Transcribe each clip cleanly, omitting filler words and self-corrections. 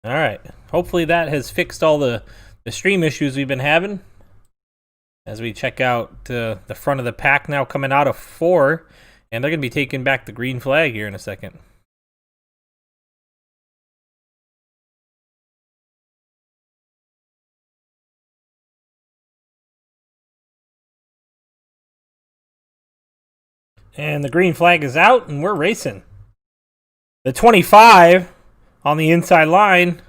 All right. Hopefully that has fixed all the stream issues we've been having. As we check out the front of the pack now coming out of 4. And they're going to be taking back the green flag here in a second. And the green flag is out, and we're racing. The 25 on the inside line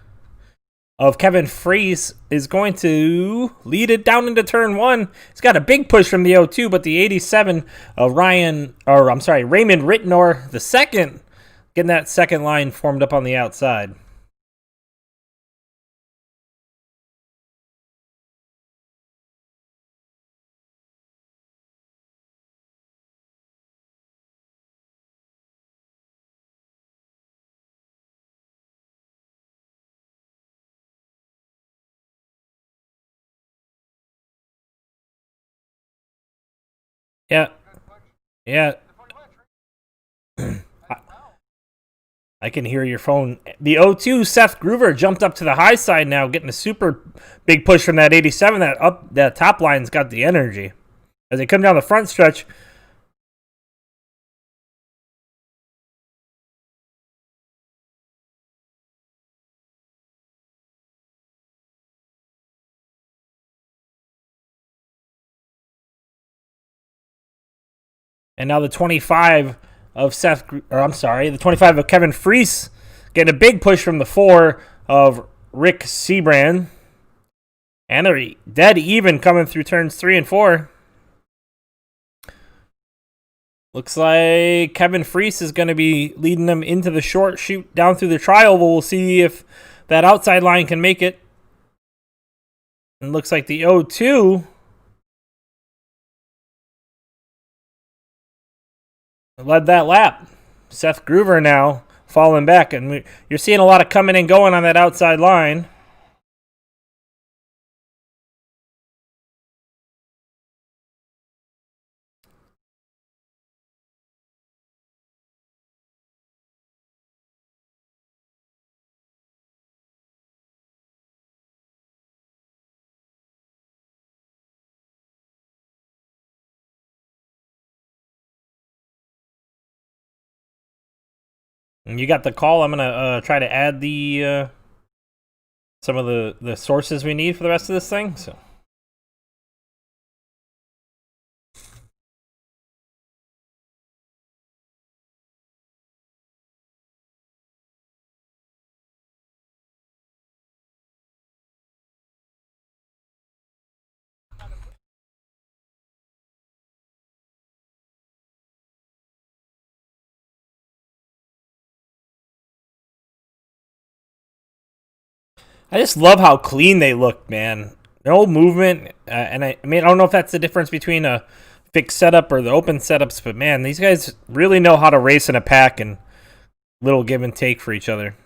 of Kevin Fries is going to lead it down into turn 1. He's got a big push from the 0-2, but the 87 of Raymond Rittenor the second, getting that second line formed up on the outside. Yeah. I can hear your phone. The 0-2, Seth Groover, jumped up to the high side now, getting a super big push from that 87. That top line's got the energy. As they come down the front stretch, and now the 25 of the 25 of Kevin Fries getting a big push from the 4 of Rick Seabrand. And they're dead even coming through turns 3 and 4. Looks like Kevin Fries is going to be leading them into the short shoot down through the tri-oval. We'll see if that outside line can make it. And looks like the 0-2 led that lap. Seth Groover now falling back, and you're seeing a lot of coming and going on that outside line. And you got the call. I'm gonna try to add the some of the sources we need for the rest of this thing. So. I just love how clean they look, man. No movement, and I mean, I don't know if that's the difference between a fixed setup or the open setups, but man, these guys really know how to race in a pack and little give and take for each other.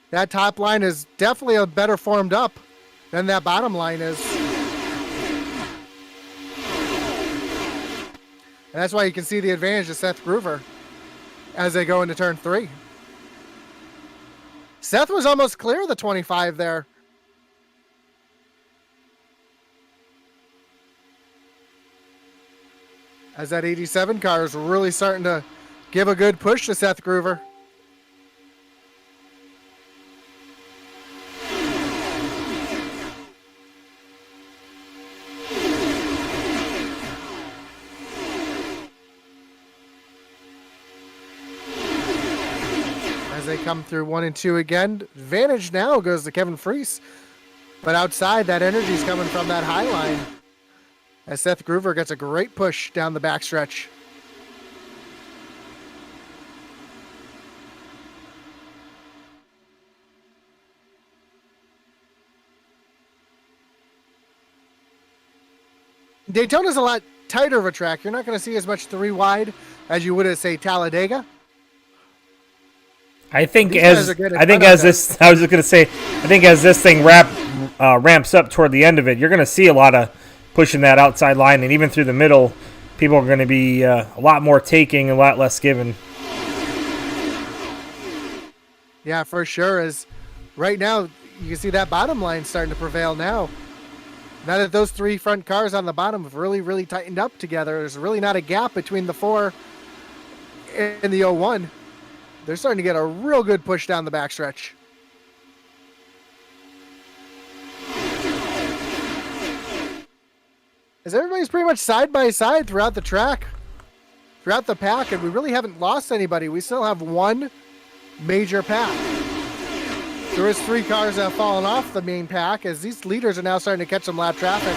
That top line is definitely a better formed up than that bottom line is. And that's why you can see the advantage of Seth Groover as they go into turn 3. Seth was almost clear of the 25 there. As that 87 car is really starting to give a good push to Seth Groover. They come through 1 and 2 again. Advantage now goes to Kevin Fries. But outside, that energy is coming from that high line. As Seth Groover gets a great push down the backstretch. Daytona's a lot tighter of a track. You're not going to see as much 3 wide as you would at, say, Talladega. I think These guys as are getting I think fun out as this, I was just gonna say, I think as this thing ramps up toward the end of it, you're gonna see a lot of pushing that outside line, and even through the middle, people are gonna be a lot more taking, a lot less giving. Yeah, for sure. As right now, you can see that bottom line starting to prevail now. Now that those three front cars on the bottom have really, really tightened up together, there's really not a gap between the 4 and the 01. They're starting to get a real good push down the backstretch. As everybody's pretty much side by side throughout the track, throughout the pack, and we really haven't lost anybody. We still have one major pack. There is 3 cars that have fallen off the main pack as these leaders are now starting to catch some lap traffic.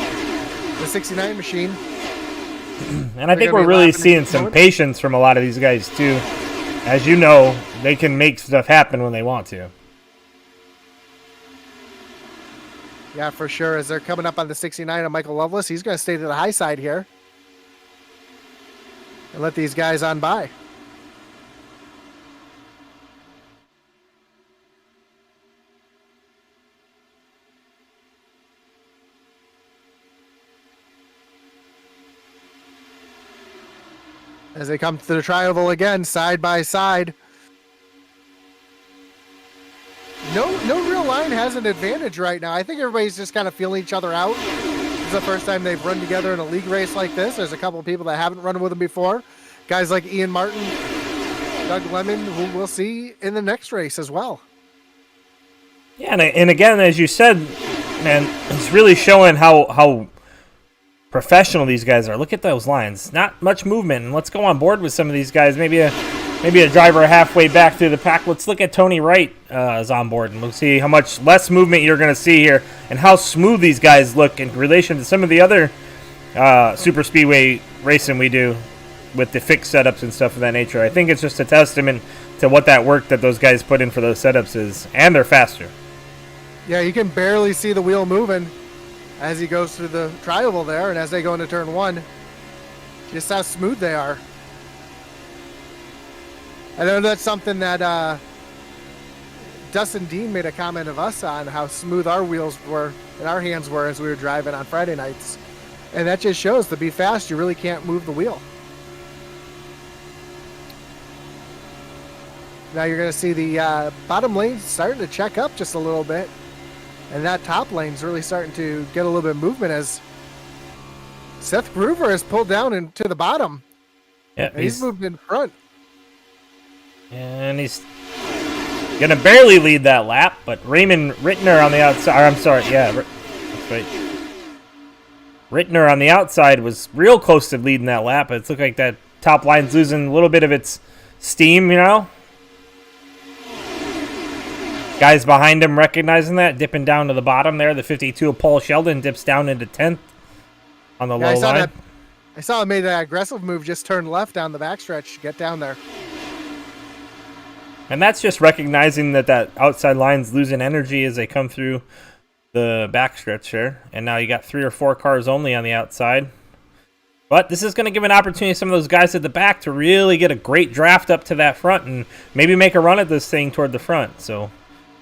The 69 machine. And I think we're really seeing some patience from a lot of these guys too. As you know, they can make stuff happen when they want to. Yeah, for sure. As they're coming up on the 69 of Michael Loveless, he's going to stay to the high side here and let these guys on by. As they come to the tri-oval again, side by side. No real line has an advantage right now. I think everybody's just kind of feeling each other out. This is the first time they've run together in a league race like this. There's a couple of people that haven't run with them before. Guys like Ian Martin, Doug Lemon, who we'll see in the next race as well. Yeah, and again, as you said, man, it's really showing how professional these guys are. Look at those lines. Not much movement. And let's go on board with some of these guys. Maybe a driver halfway back through the pack. Let's look at Tony Wright is on board, and we'll see how much less movement you're going to see here and how smooth these guys look in relation to some of the other super speedway racing we do with the fixed setups and stuff of that nature. I think it's just a testament to what that work that those guys put in for those setups is, and they're faster. Yeah, you can barely see the wheel moving as he goes through the tri-oval there, and as they go into turn 1, just how smooth they are. I know that's something that Dustin Dean made a comment of us on, how smooth our wheels were and our hands were as we were driving on Friday nights. And that just shows, to be fast, you really can't move the wheel. Now you're going to see the bottom lane starting to check up just a little bit. And that top lane's really starting to get a little bit of movement as Seth Groover has pulled down into the bottom. Yeah, he's moved in front. And he's going to barely lead that lap, but Raymond Rittner on the outside, I'm sorry, yeah, that's right. Rittner on the outside was real close to leading that lap. It looked like that top line's losing a little bit of its steam, you know? Guys behind him recognizing that, dipping down to the bottom there. The 52 of Paul Sheldon dips down into 10th on the low line. I saw him made that aggressive move, just turn left down the backstretch to get down there. And that's just recognizing that outside line's losing energy as they come through the backstretch there. And now you got 3 or 4 cars only on the outside. But this is going to give an opportunity to some of those guys at the back to really get a great draft up to that front and maybe make a run at this thing toward the front. So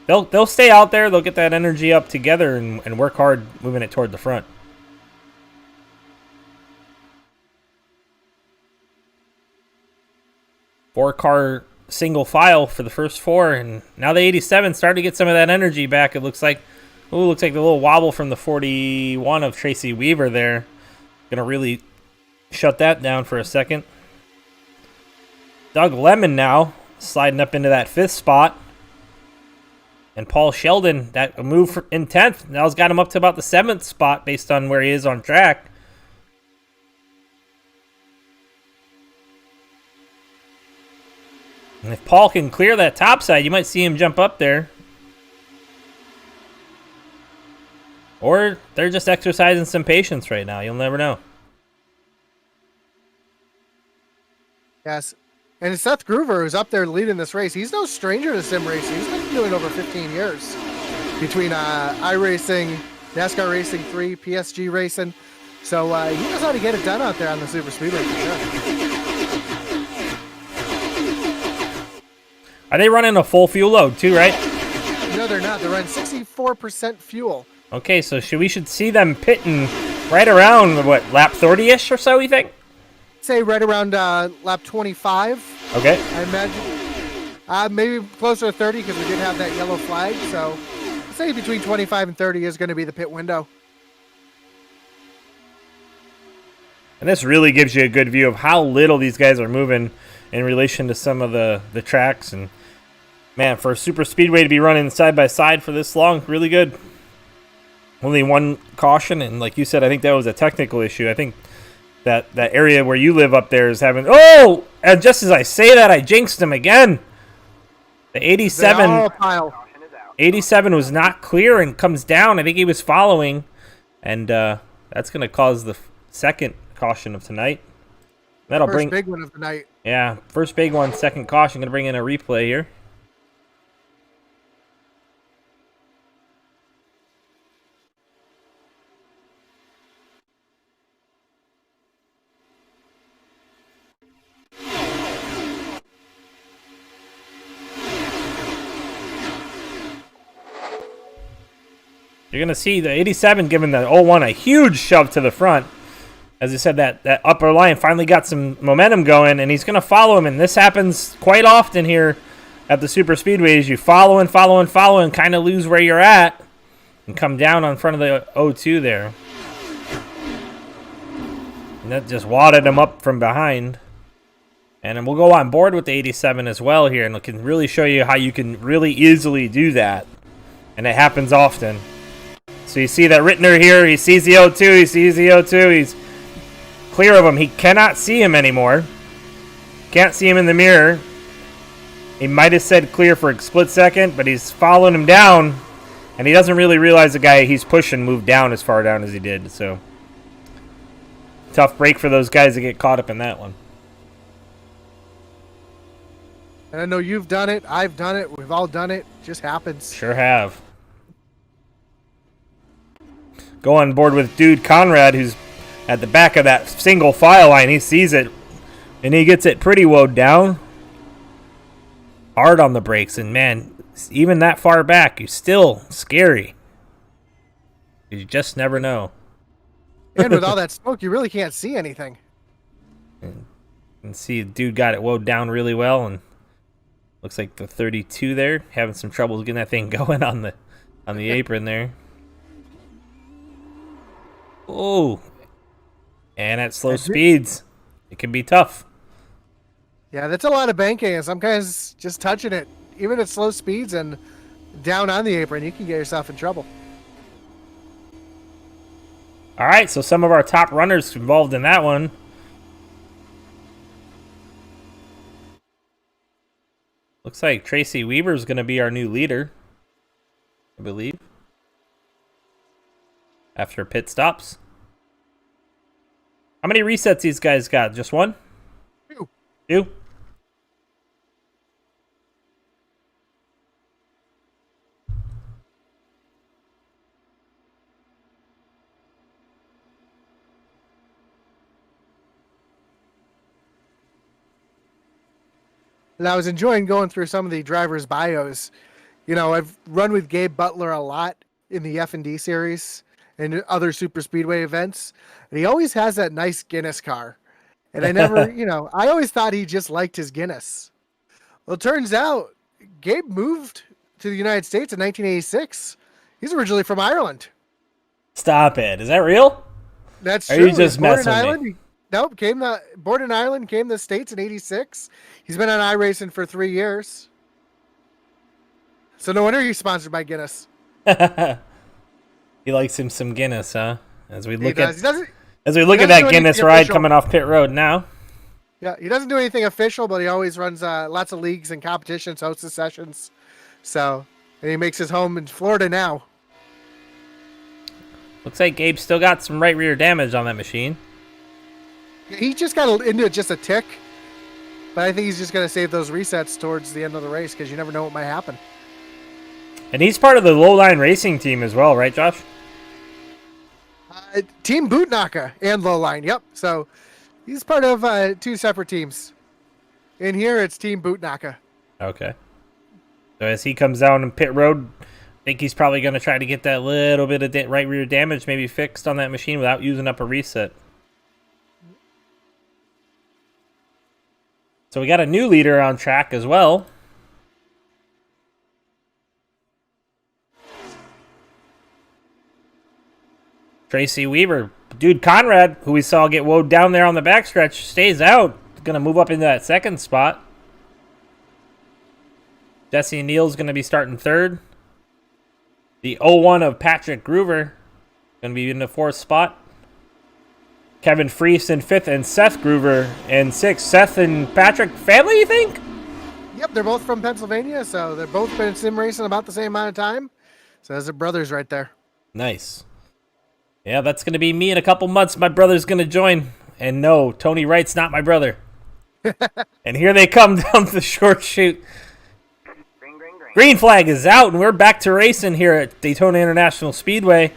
they'll stay out there. They'll get that energy up together and work hard moving it toward the front. Four-car single file for the first 4, and now the 87 starting to get some of that energy back. It looks like, looks like the little wobble from the 41 of Tracy Weaver there. Gonna really shut that down for a second. Doug Lemon now sliding up into that 5th spot. And Paul Sheldon, that move in 10th, now has got him up to about the 7th spot based on where he is on track. And if Paul can clear that top side, you might see him jump up there. Or they're just exercising some patience right now. You'll never know. Yes. And Seth Groover, who's up there leading this race, he's no stranger to sim racing. He's been doing it over 15 years. Between iRacing, NASCAR Racing 3, PSG Racing. So he knows how to get it done out there on the Superspeedway for sure. Are they running a full fuel load too, right? No, they're not. They're running 64% fuel. Okay, so we should see them pitting right around, what, lap 30-ish or so, you think? Say right around lap 25. Okay. I imagine. Maybe closer to 30 because we did have that yellow flag. So say between 25 and 30 is going to be the pit window. And this really gives you a good view of how little these guys are moving in relation to some of the tracks. And, man, for a super speedway to be running side by side for this long, really good. Only one caution, and like you said, I think that was a technical issue. I think that area where you live up there is having... Oh! And just as I say that, I jinxed him again. The 87 was not clear and comes down. I think he was following. And that's going to cause the second caution of tonight. That'll First big one of the night. Yeah, first big one, second caution. Going to bring in a replay here. You're going to see the 87 giving the 01 a huge shove to the front. As I said, that upper line finally got some momentum going, and he's going to follow him. And this happens quite often here at the super speedways. You follow and kind of lose where you're at and come down on front of the 02 there. And that just wadded him up from behind. And then we'll go on board with the 87 as well here, and it can really show you how you can really easily do that. And it happens often. So you see that Rittner here, he sees the 02, he's clear of him. He cannot see him anymore. Can't see him in the mirror. He might have said clear for a split second, but he's following him down, and he doesn't really realize the guy he's pushing moved down as far down as he did. So tough break for those guys to get caught up in that one. And I know you've done it, I've done it, we've all done it. Just happens. Sure have. Go on board with dude Conrad, who's at the back of that single file line. He sees it, and he gets it pretty woed down. Hard on the brakes, and man, even that far back, he's still scary. You just never know. And with all that smoke, you really can't see anything. And see, dude got it woed down really well, and looks like the 32 there having some trouble getting that thing going on the apron there. Oh, and at slow speeds, it can be tough. Yeah, that's a lot of banking, and sometimes just touching it, even at slow speeds and down on the apron, you can get yourself in trouble. All right, so some of our top runners involved in that one. Looks like Tracy Weaver is going to be our new leader, I believe, after pit stops. How many resets these guys got? Just one? Two? And I was enjoying going through some of the drivers' bios. You know, I've run with Gabe Butler a lot in the F&D series and other super speedway events, and he always has that nice Guinness car. And I never, I always thought he just liked his Guinness. Well, it turns out Gabe moved to the United States in 1986. He's originally from Ireland. Stop it. Is that real? That's true. Are you just messing with me? Nope, born in Ireland, came to the States in 86. He's been on iRacing for 3 years. So no wonder he's sponsored by Guinness. He likes him some Guinness, huh? As we look at that Guinness ride official. Coming off pit road now. Yeah, he doesn't do anything official, but he always runs lots of leagues and competitions, hosts the sessions. So, and he makes his home in Florida now. Looks like Gabe still got some right rear damage on that machine. He just got into it just a tick, but I think he's just going to save those resets towards the end of the race because you never know what might happen. And he's part of the Lowline Racing team as well, right, Josh? Team Bootnaka and Lowline, yep. So he's part of 2 separate teams. In here, it's Team Bootnaka. Okay. So as he comes down in pit road, I think he's probably going to try to get that little bit of right rear damage maybe fixed on that machine without using up a reset. So we got a new leader on track as well. Tracy Weaver. Dude Conrad, who we saw get woed down there on the backstretch, stays out. Going to move up into that second spot. Jesse Neal's going to be starting third. The 01 of Patrick Groover going to be in the fourth spot. Kevin Freese in fifth, and Seth Groover in sixth. Seth and Patrick, family, you think? Yep, they're both from Pennsylvania, so they've both been sim racing about the same amount of time. So those are brothers right there. Nice. Yeah, that's going to be me in a couple months. My brother's going to join. And no, Tony Wright's not my brother. And here they come down the short chute. Green flag is out, and we're back to racing here at Daytona International Speedway.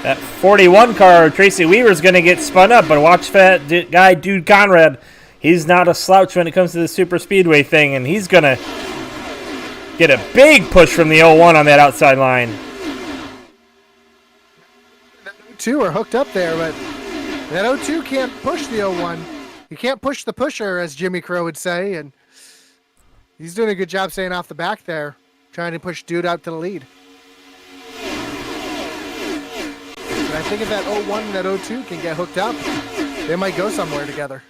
That 41 car, Tracy Weaver's going to get spun up, but watch that guy, Dude Conrad. He's not a slouch when it comes to the Superspeedway thing, and he's going to get a big push from the 01 on that outside line. The 02 are hooked up there, but that 02 can't push the 01. You can't push the pusher, as Jimmy Crow would say, and he's doing a good job staying off the back there, trying to push Dude out to the lead. And I think if that 01 and that 02 can get hooked up, they might go somewhere together.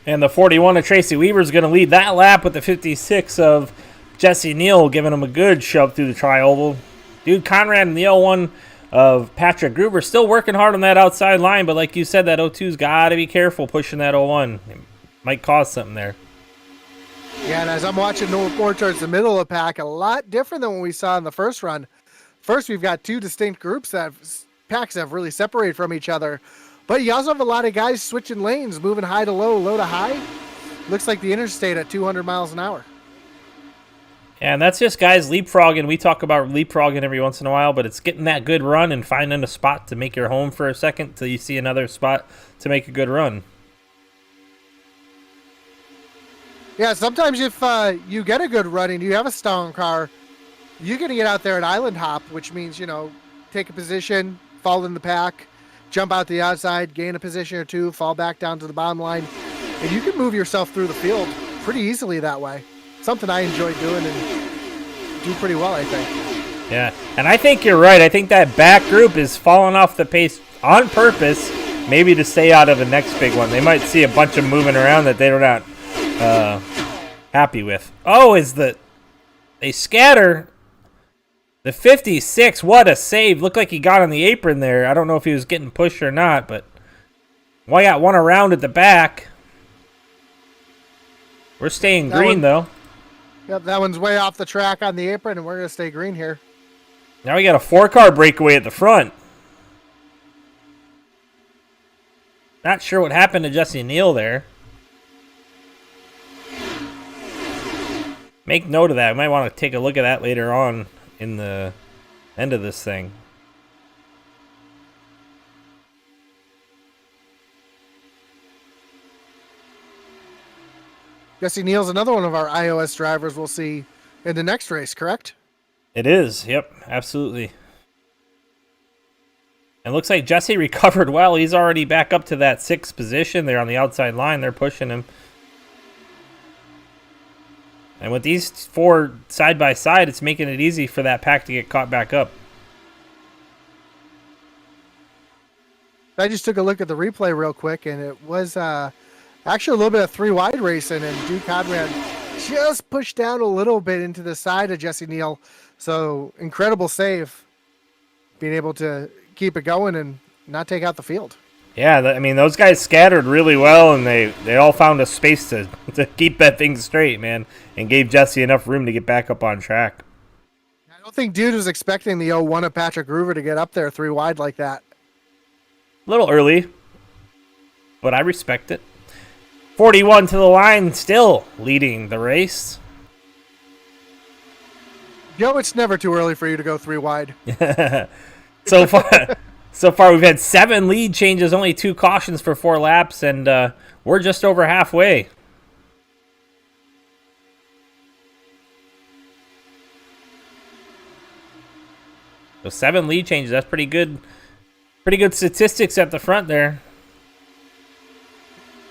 And the 41 of Tracy Weaver is going to lead that lap with the 56 of Jesse Neal, giving him a good shove through the tri-oval. Dude Conrad and the 01 of Patrick Groover still working hard on that outside line, but like you said, that 02's got to be careful pushing that 01. It might cause something there. Yeah, and as I'm watching more towards the middle of the pack, a lot different than what we saw in the first run. First, we've got two distinct groups that packs have really separated from each other. But you also have a lot of guys switching lanes, moving high to low, low to high. Looks like the interstate at 200 miles an hour. And that's just guys leapfrogging. We talk about leapfrogging every once in a while, but it's getting that good run and finding a spot to make your home for a second till you see another spot to make a good run. Yeah, sometimes if you get a good run and you have a strong car, you're going to get out there and island hop, which means, take a position, fall in the pack, jump out the outside, gain a position or two, fall back down to the bottom line. And you can move yourself through the field pretty easily that way. Something I enjoy doing and do pretty well, I think. Yeah, and I think you're right. I think that back group is falling off the pace on purpose, maybe to stay out of the next big one. They might see a bunch of moving around that they're not happy with. Oh, they scatter. The 56, what a save. Looked like he got on the apron there. I don't know if he was getting pushed or not, but I got one around at the back. We're staying green, though. Yep, that one's way off the track on the apron, and we're going to stay green here. Now we got a 4-car breakaway at the front. Not sure what happened to Jesse Neal there. Make note of that. We might want to take a look at that later on in the end of this thing. Jesse Neal's another one of our iOS drivers we'll see in the next race, correct? It is. Yep, absolutely. And looks like Jesse recovered well. He's already back up to that 6th position there on the outside line. They're pushing him. And with these 4 side by side, it's making it easy for that pack to get caught back up. I just took a look at the replay real quick, and it was actually a little bit of 3-wide racing, and Duke Conrad just pushed down a little bit into the side of Jesse Neal. So incredible save, being able to keep it going and not take out the field. Yeah, I mean, those guys scattered really well, and they all found a space to keep that thing straight, man, and gave Jesse enough room to get back up on track. I don't think Dude was expecting the 01 of Patrick Groover to get up there 3-wide like that. A little early, but I respect it. 41 to the line, still leading the race. Joe, it's never too early for you to go 3 wide. So far, so far we've had 7 lead changes, only 2 cautions for 4 laps, and we're just over halfway. So 7 lead changes, that's pretty good. Pretty good statistics at the front there.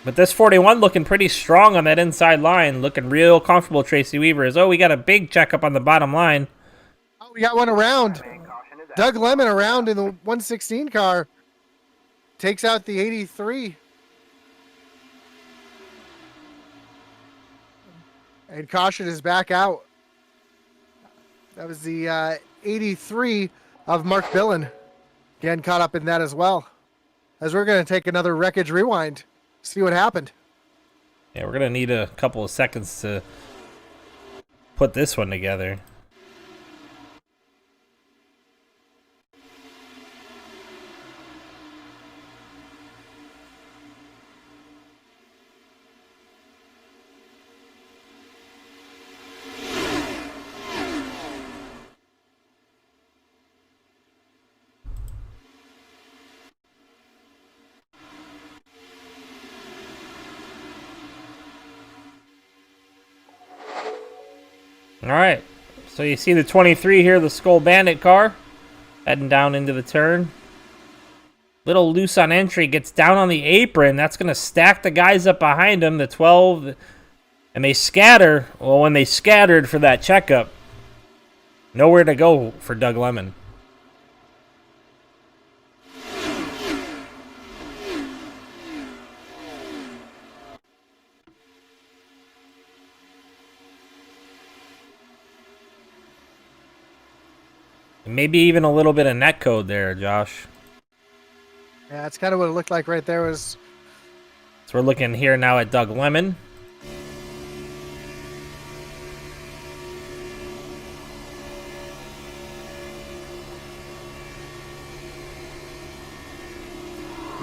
But this 41 looking pretty strong on that inside line. Looking real comfortable, Tracy Weaver. We got a big checkup on the bottom line. Oh, we got one around. Doug Lemon around in the 116 car. Takes out the 83. And caution is back out. That was the 83 of Mark Billen. Again, caught up in that as well. As we're going to take another wreckage rewind. See what happened. Yeah, we're going to need a couple of seconds to put this one together. All right, so you see the 23 here, the Skull Bandit car, heading down into the turn. Little loose on entry, gets down on the apron. That's going to stack the guys up behind him, the 12, and they scatter. Well, when they scattered for that checkup, nowhere to go for Doug Lemon. Maybe even a little bit of net code there, Josh. Yeah, that's kind of what it looked like right there. Was So we're looking here now at Doug Lemon.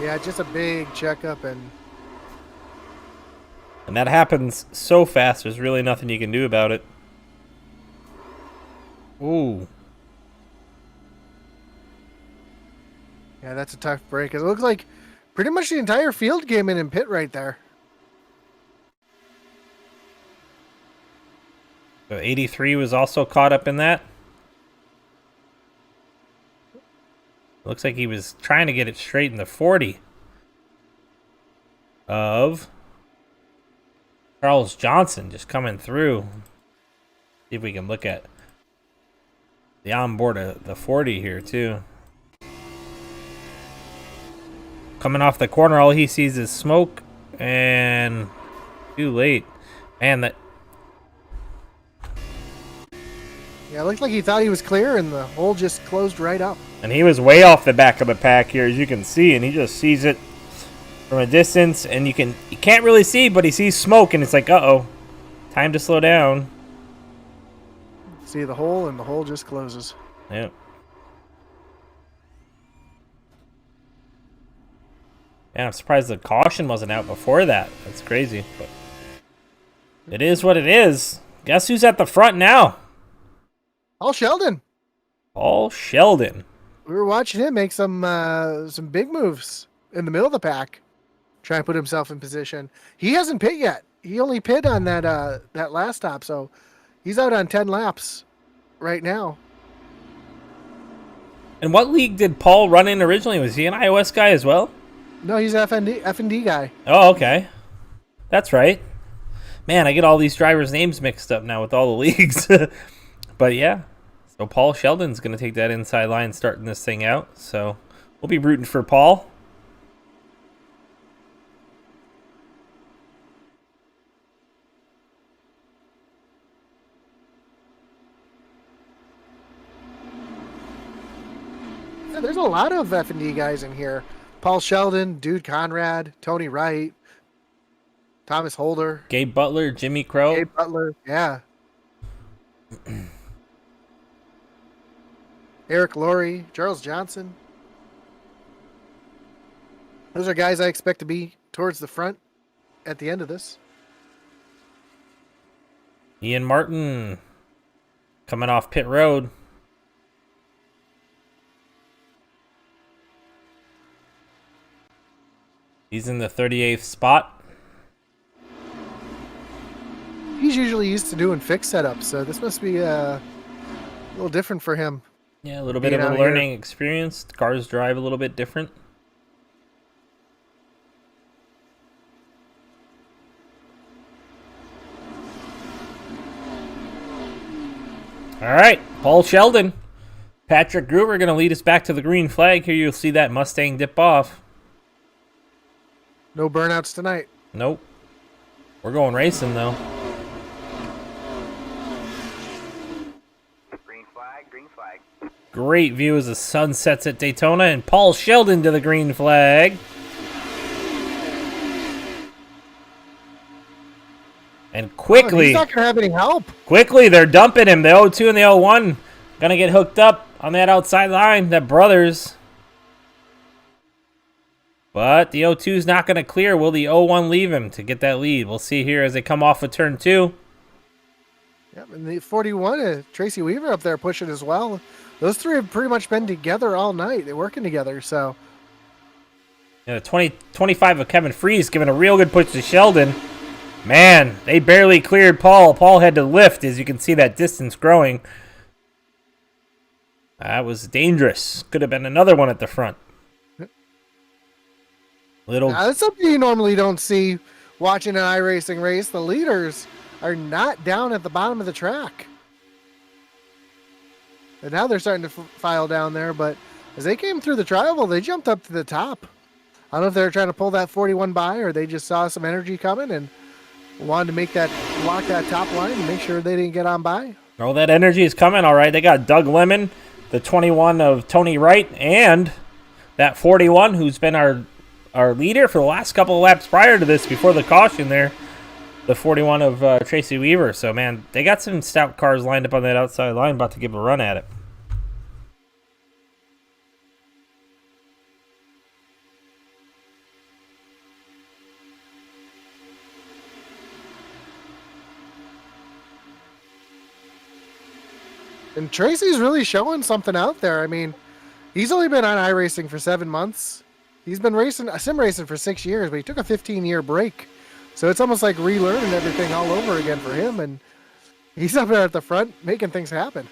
yeah, just a big checkup and that happens so fast, there's really nothing you can do about it. Ooh. yeah, that's a tough break. It looks like pretty much the entire field came in and pit right there. So 83 was also caught up in that. Looks like he was trying to get it straight in the 40 of Charles Johnson just coming through. See if we can look at the onboard of the 40 here too. Coming off the corner, all he sees is smoke, and too late. Man, that... Yeah, it looked like he thought he was clear, and the hole just closed right up. And he was way off the back of the pack here, as you can see, and he just sees it from a distance, and you can't really see, but he sees smoke, and it's like, uh-oh, time to slow down. See the hole, and the hole just closes. Yep. Yeah, I'm surprised the caution wasn't out before that. That's crazy, but it is what it is. Guess who's at the front now? Paul Sheldon. Paul Sheldon. We were watching him make some big moves in the middle of the pack, trying to put himself in position. He hasn't pit yet. He only pit on that last stop, so he's out on 10 laps right now. And what league did Paul run in originally? Was he an iOS guy as well? No, he's an F&D guy. Oh, okay. That's right. Man, I get all these drivers' names mixed up now with all the leagues. But yeah, so Paul Sheldon's going to take that inside line starting this thing out. So we'll be rooting for Paul. Yeah, there's a lot of F&D guys in here. Paul Sheldon, Dude Conrad, Tony Wright, Thomas Holder, Gabe Butler, Jimmy Crow. Gabe Butler, yeah. Eric Laurie, Charles Johnson. Those are guys I expect to be towards the front at the end of this. Ian Martin. coming off pit road. He's in the 38th spot. He's usually used to doing fixed setups, so this must be a little different for him. Yeah, a little bit of a learning experience. The cars drive a little bit different. All right, Paul Sheldon. Patrick Gruber going to lead us back to the green flag. Here you'll see that Mustang dip off. No burnouts tonight. Nope. We're going racing, though. Green flag, green flag. Great view as the sun sets at Daytona, and Paul Sheldon to the green flag. And quickly, he's not going to have any help. Quickly, they're dumping him. The 0-2 and the 0-1 going to get hooked up on that outside line. The brothers. But the 0-2 is not going to clear. Will the 0-1 leave him to get that lead? We'll see here as they come off of turn 2. Yep, and the 41, Tracy Weaver up there pushing as well. Those three have pretty much been together all night. They're working together, so. Yeah, the 25 of Kevin Freese giving a real good push to Sheldon. Man, they barely cleared Paul. Paul had to lift, as you can see that distance growing. That was dangerous. Could have been another one at the front. Now, that's something you normally don't see watching an iRacing race. The leaders are not down at the bottom of the track. And now they're starting to file down there, but as they came through the tri-oval, they jumped up to the top. I don't know if they were trying to pull that 41 by or they just saw some energy coming and wanted to make that lock that top line and make sure they didn't get on by. Oh, that energy is coming, all right. They got Doug Lemon, the 21 of Tony Wright, and that 41 who's been our leader for the last couple of laps prior to this, before the caution there, the 41 of Tracy Weaver. So, man, they got some stout cars lined up on that outside line about to give a run at it. And Tracy's really showing something out there. I mean, he's only been on iRacing for 7 months. He's been sim racing for 6 years, but he took a 15-year break. So it's almost like relearning everything all over again for him. And he's up there at the front making things happen.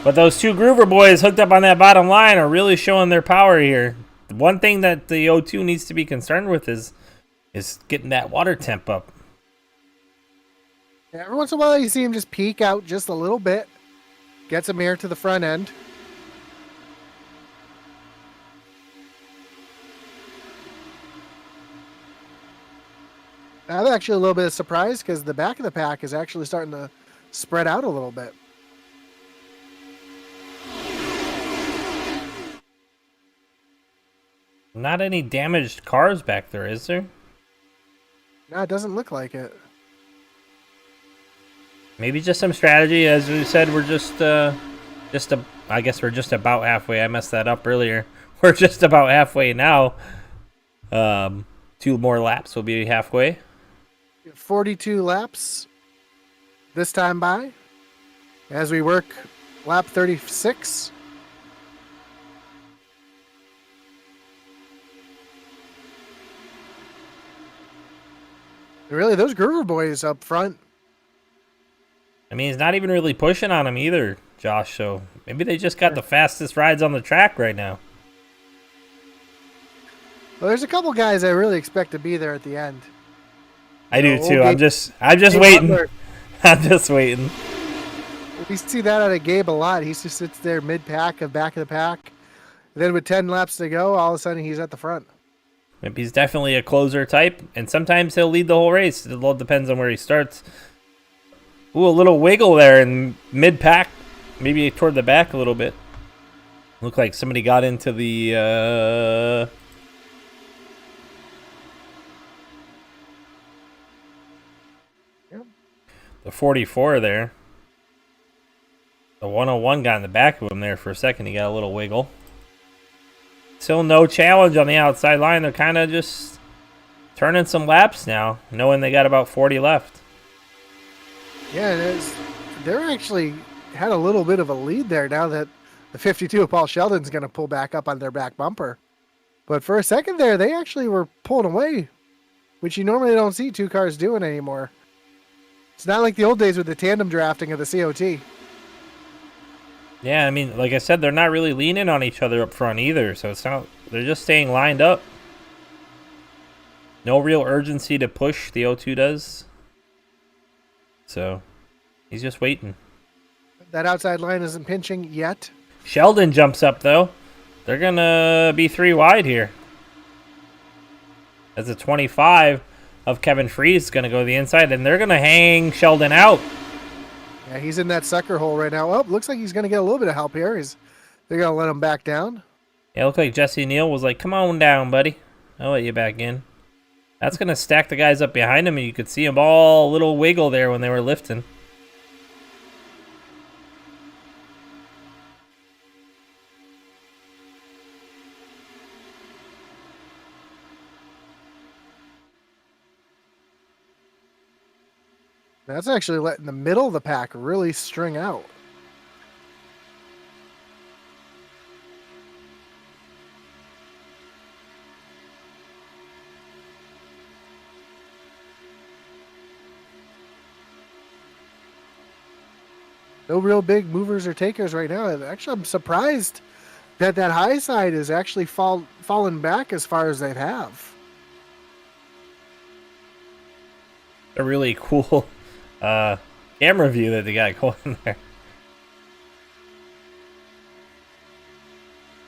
But those two Groover boys hooked up on that bottom line are really showing their power here. The one thing that the 0-2 needs to be concerned with is getting that water temp up. Yeah, every once in a while you see him just peek out just a little bit. Gets him here to the front end. I'm actually a little bit surprised because the back of the pack is actually starting to spread out a little bit. Not any damaged cars back there, is there? No, it doesn't look like it. Maybe just some strategy. As we said, we're I guess we're just about halfway. I messed that up earlier. We're just about halfway now. 2 more laps will be halfway. 42 laps this time by as we work lap 36. Really, those Groover boys up front. I mean, he's not even really pushing on him either, Josh. So maybe they just got the fastest rides on the track right now. Well, there's a couple guys I really expect to be there at the end. I do too. I'm just waiting. Butler. I'm just waiting. We see that out of Gabe a lot. He just sits there mid-pack, back of the pack. Then with 10 laps to go, all of a sudden he's at the front. He's definitely a closer type, and sometimes he'll lead the whole race. It all depends on where he starts. Ooh, a little wiggle there in mid-pack, maybe toward the back a little bit. Looked like somebody got into the... The 44 there. The 101 got in the back of him there for a second. He got a little wiggle. Still no challenge on the outside line. They're kind of just turning some laps now, knowing they got about 40 left. Yeah, it is. They're actually had a little bit of a lead there now that the 52 of Paul Sheldon's going to pull back up on their back bumper. But for a second there, they actually were pulling away, which you normally don't see two cars doing anymore. It's not like the old days with the tandem drafting of the COT. Yeah, I mean, like I said, they're not really leaning on each other up front either, so it's not. They're just staying lined up. No real urgency to push, the O2 does. So, he's just waiting. That outside line isn't pinching yet. Sheldon jumps up, though. They're going to be 3 wide here. As a 25 of Kevin Freese is going to go to the inside, and they're going to hang Sheldon out. Yeah, he's in that sucker hole right now. Oh, looks like he's going to get a little bit of help here. They're going to let him back down. Yeah, it looked like Jesse Neal was like, come on down, buddy. I'll let you back in. That's going to stack the guys up behind him, and you could see them all a little wiggle there when they were lifting. That's actually letting the middle of the pack really string out. No real big movers or takers right now. Actually, I'm surprised that high side is actually fallen back as far as they have. A really cool camera view that they got going there.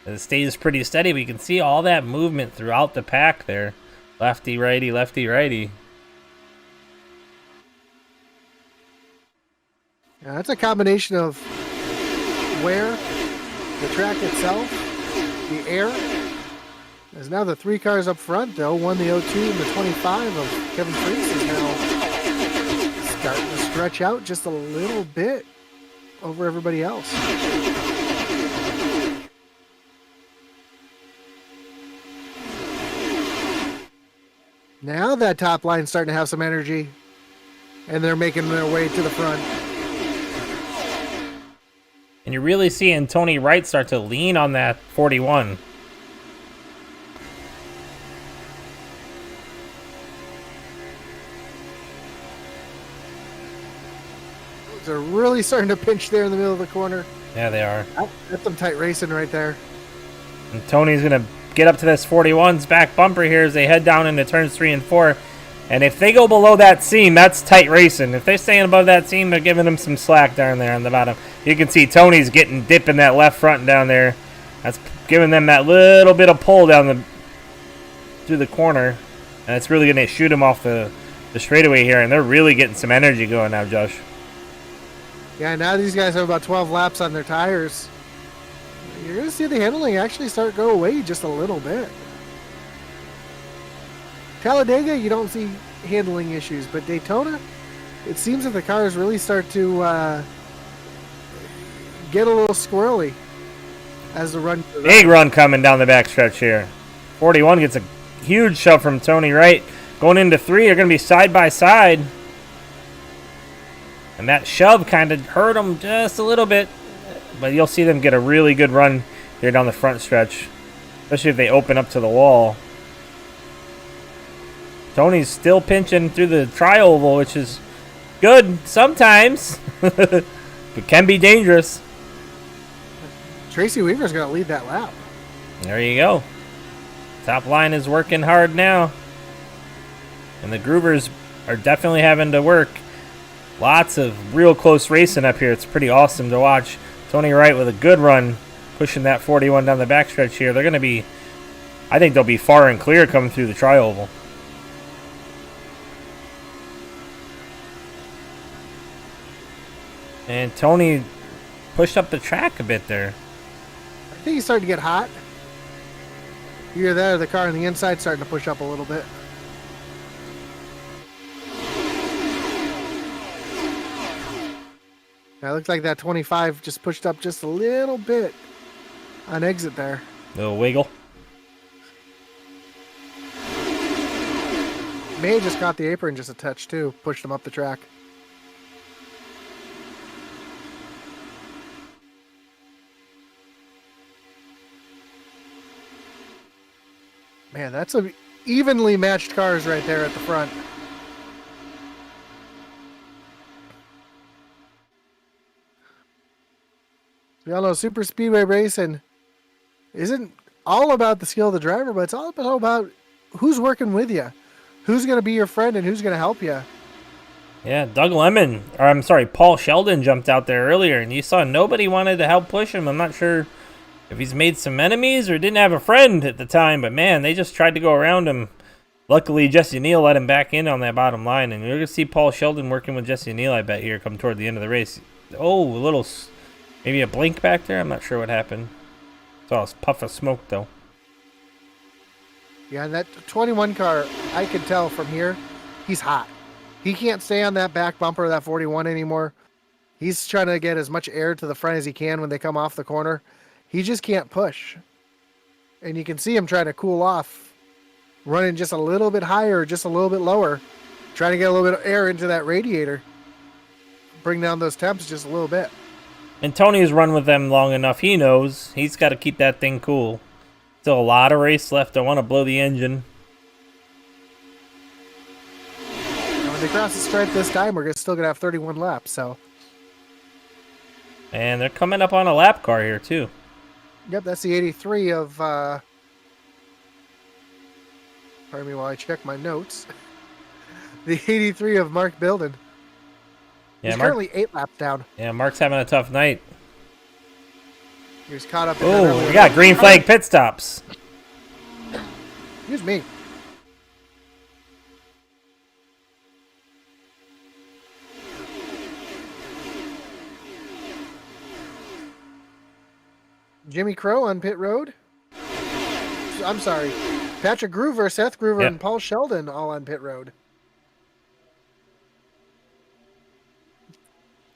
It stays pretty steady. We can see all that movement throughout the pack there. Lefty, righty, lefty, righty. Yeah, that's a combination of wear, the track itself, the air. There's now the 3 cars up front, though. One, the 02, and the 25 of Kevin Freese is now starting to stretch out just a little bit over everybody else. Now that top line's starting to have some energy, and they're making their way to the front. And you're really seeing Tony Wright start to lean on that 41. They're really starting to pinch there in the middle of the corner. Yeah, they are. That's some tight racing right there. And Tony's going to get up to this 41's back bumper here as they head down into turns 3 and 4. And if they go below that seam, that's tight racing. If they're staying above that seam, they're giving them some slack down there on the bottom. You can see Tony's getting dipping that left front down there. That's giving them that little bit of pull down through the corner. And it's really going to shoot them off the straightaway here. And they're really getting some energy going now, Josh. Yeah, now these guys have about 12 laps on their tires. You're going to see the handling actually start go away just a little bit. Talladega, you don't see handling issues, but Daytona, it seems that the cars really start to get a little squirrely as the run goes Big run coming down the backstretch here. 41 gets a huge shove from Tony Wright. Going into 3, they're going to be side by side. And that shove kind of hurt them just a little bit. But you'll see them get a really good run here down the front stretch. Especially if they open up to the wall. Tony's still pinching through the tri-oval, which is good sometimes. But can be dangerous. Tracy Weaver's going to lead that lap. There you go. Top line is working hard now. And the Groovers are definitely having to work. Lots of real close racing up here. It's pretty awesome to watch. Tony Wright with a good run, pushing that 41 down the backstretch here. They're going to be, I think they'll be far and clear coming through the tri-oval. And Tony pushed up the track a bit there. I think he's starting to get hot. Either that or the car on the inside starting to push up a little bit. Now, it looks like that 25 just pushed up just a little bit on exit there. Little wiggle. may have just caught the apron just a touch too, pushed him up the track. Man, that's a evenly matched cars right there at the front. We all know Super Speedway racing isn't all about the skill of the driver, but it's all about who's working with you, who's going to be your friend, and who's going to help you. Yeah, Paul Sheldon jumped out there earlier, and you saw nobody wanted to help push him. I'm not sure if he's made some enemies or didn't have a friend at the time, but man, they just tried to go around him. Luckily, Jesse Neal let him back in on that bottom line, and you're going to see Paul Sheldon working with Jesse Neal, I bet, here come toward the end of the race. Oh, maybe a blink back there? I'm not sure what happened. Saw a puff of smoke, though. Yeah, and that 21 car, I can tell from here, he's hot. He can't stay on that back bumper of that 41 anymore. He's trying to get as much air to the front as he can when they come off the corner. He just can't push. And you can see him trying to cool off, running just a little bit higher, just a little bit lower, trying to get a little bit of air into that radiator. Bring down those temps just a little bit. And Tony's run with them long enough. He knows he's got to keep that thing cool. Still a lot of race left. I want to blow the engine. And when they cross the stripe this time, we're still going to have 31 laps. So. And they're coming up on a lap car here, too. Yep, that's the 83 of... pardon me while I check my notes. The 83 of Mark Bilden. Yeah, He's currently 8 laps down. Yeah, Mark's having a tough night. He was caught up in Oh, we got green flag pit stops. Excuse me. Jimmy Crow on pit road. I'm sorry. Patrick Groover, Seth Groover, and Paul Sheldon all on pit road.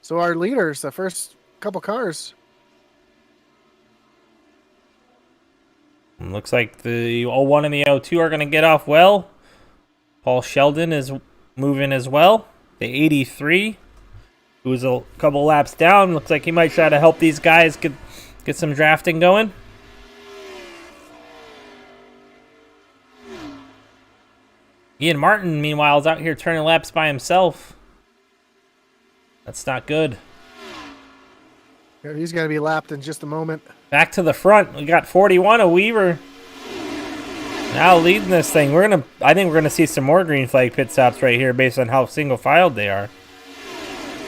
So our leaders, the first couple cars. Looks like the 01 and the 02 are going to get off well. Paul Sheldon is moving as well. The 83, who's a couple laps down, looks like he might try to help these guys get some drafting going. Ian Martin, meanwhile, is out here turning laps by himself. That's not good. Yeah, he's going to be lapped in just a moment. Back to the front. We got 41 of Weaver. Now leading this thing. I think we're gonna see some more green flag pit stops right here based on how single filed they are.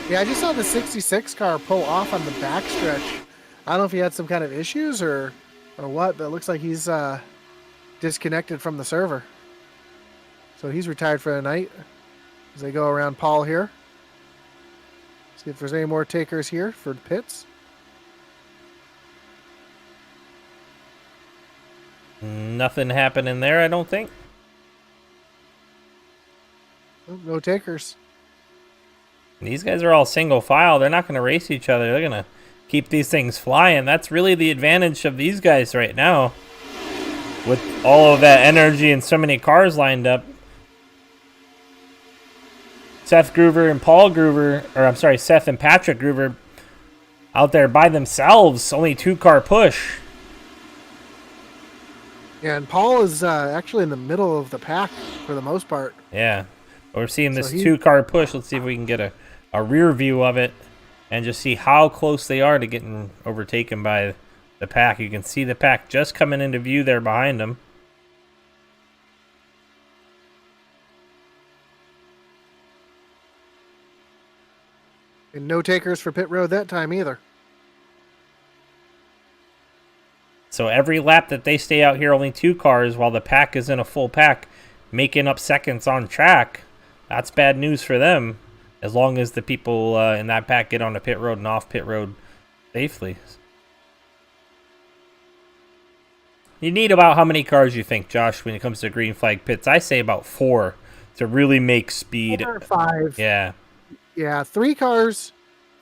Yeah, I just saw the 66 car pull off on the backstretch. I don't know if he had some kind of issues or what, but it looks like he's disconnected from the server. So he's retired for the night. As they go around Paul here. See if there's any more takers here for the pits. Nothing happening there, I don't think. No takers. These guys are all single file. They're not going to race each other. They're going to keep these things flying. That's really the advantage of these guys right now. With all of that energy and so many cars lined up. Seth Groover and Seth and Patrick Groover out there by themselves. Only 2-car push. Yeah, and Paul is actually in the middle of the pack for the most part. Yeah. We're seeing this 2-car push. Let's see if we can get a rear view of it and just see how close they are to getting overtaken by the pack. You can see the pack just coming into view there behind them. And no takers for pit road that time either. So every lap that they stay out here, only 2 cars, while the pack is in a full pack, making up seconds on track. That's bad news for them, as long as the people in that pack get on the pit road and off pit road safely. You need about how many cars you think, Josh, when it comes to green flag pits? I say about 4 to really make speed. 4 or 5. Yeah. Yeah, 3 cars.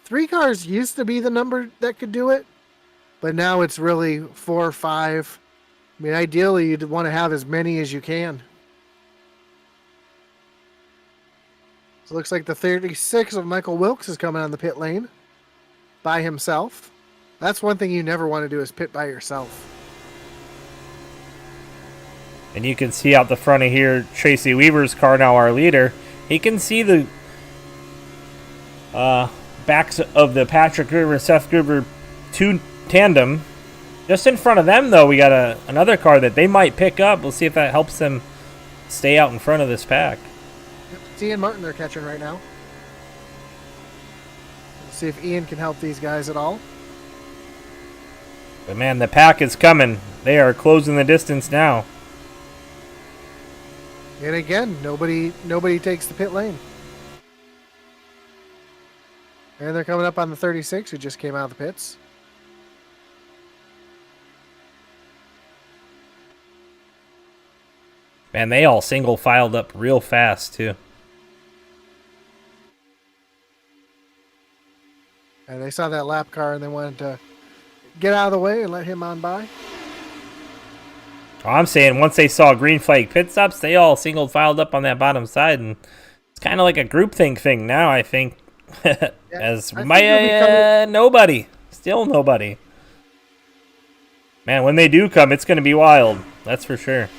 3 cars used to be the number that could do it, but now it's really 4 or 5. I mean, ideally, you'd want to have as many as you can. So it looks like the 36 of Michael Wilkes is coming on the pit lane by himself. That's one thing you never want to do is pit by yourself. And you can see out the front of here, Tracy Weaver's car, now our leader. He can see the backs of the Patrick Gruber and Seth Gruber 2 tandem. Just in front of them, though, we got another car that they might pick up. We'll see if that helps them stay out in front of this pack. It's Ian Martin they're catching right now. We'll see if Ian can help these guys at all. But man, the pack is coming. They are closing the distance now. And again, nobody takes the pit lane. And they're coming up on the 36 who just came out of the pits. Man, they all single filed up real fast, too. And they saw that lap car and they wanted to get out of the way and let him on by. I'm saying once they saw green flag pit stops, they all single filed up on that bottom side, and it's kind of like a groupthink thing now, I think. As nobody, still nobody. Man, when they do come, it's going to be wild. That's for sure.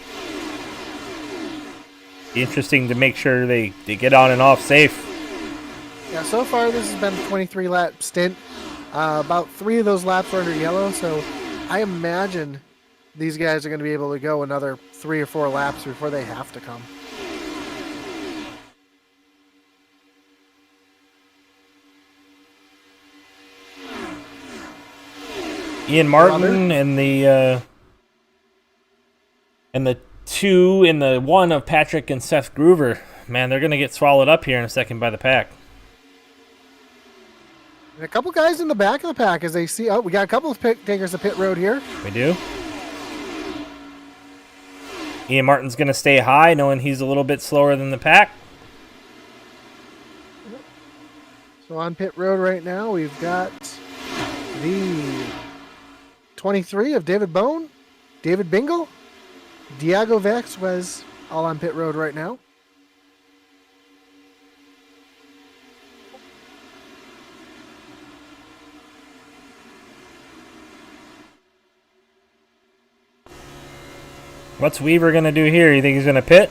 Be interesting to make sure they get on and off safe. Yeah, so far this has been a 23 lap stint. About 3 of those laps were under yellow, so I imagine these guys are going to be able to go another 3 or 4 laps before they have to come. Ian Martin and the 2 and the 1 of Patrick and Seth Gruber. Man, they're going to get swallowed up here in a second by the pack. And a couple guys in the back of the pack as they see. Oh, we got a couple of pit takers of pit road here. We do. Ian Martin's going to stay high, knowing he's a little bit slower than the pack. So on pit road right now, we've got the 23 of David Bone, David Bingle, Diego Vasquez, all on pit road right now. What's Weaver going to do here? You think he's going to pit?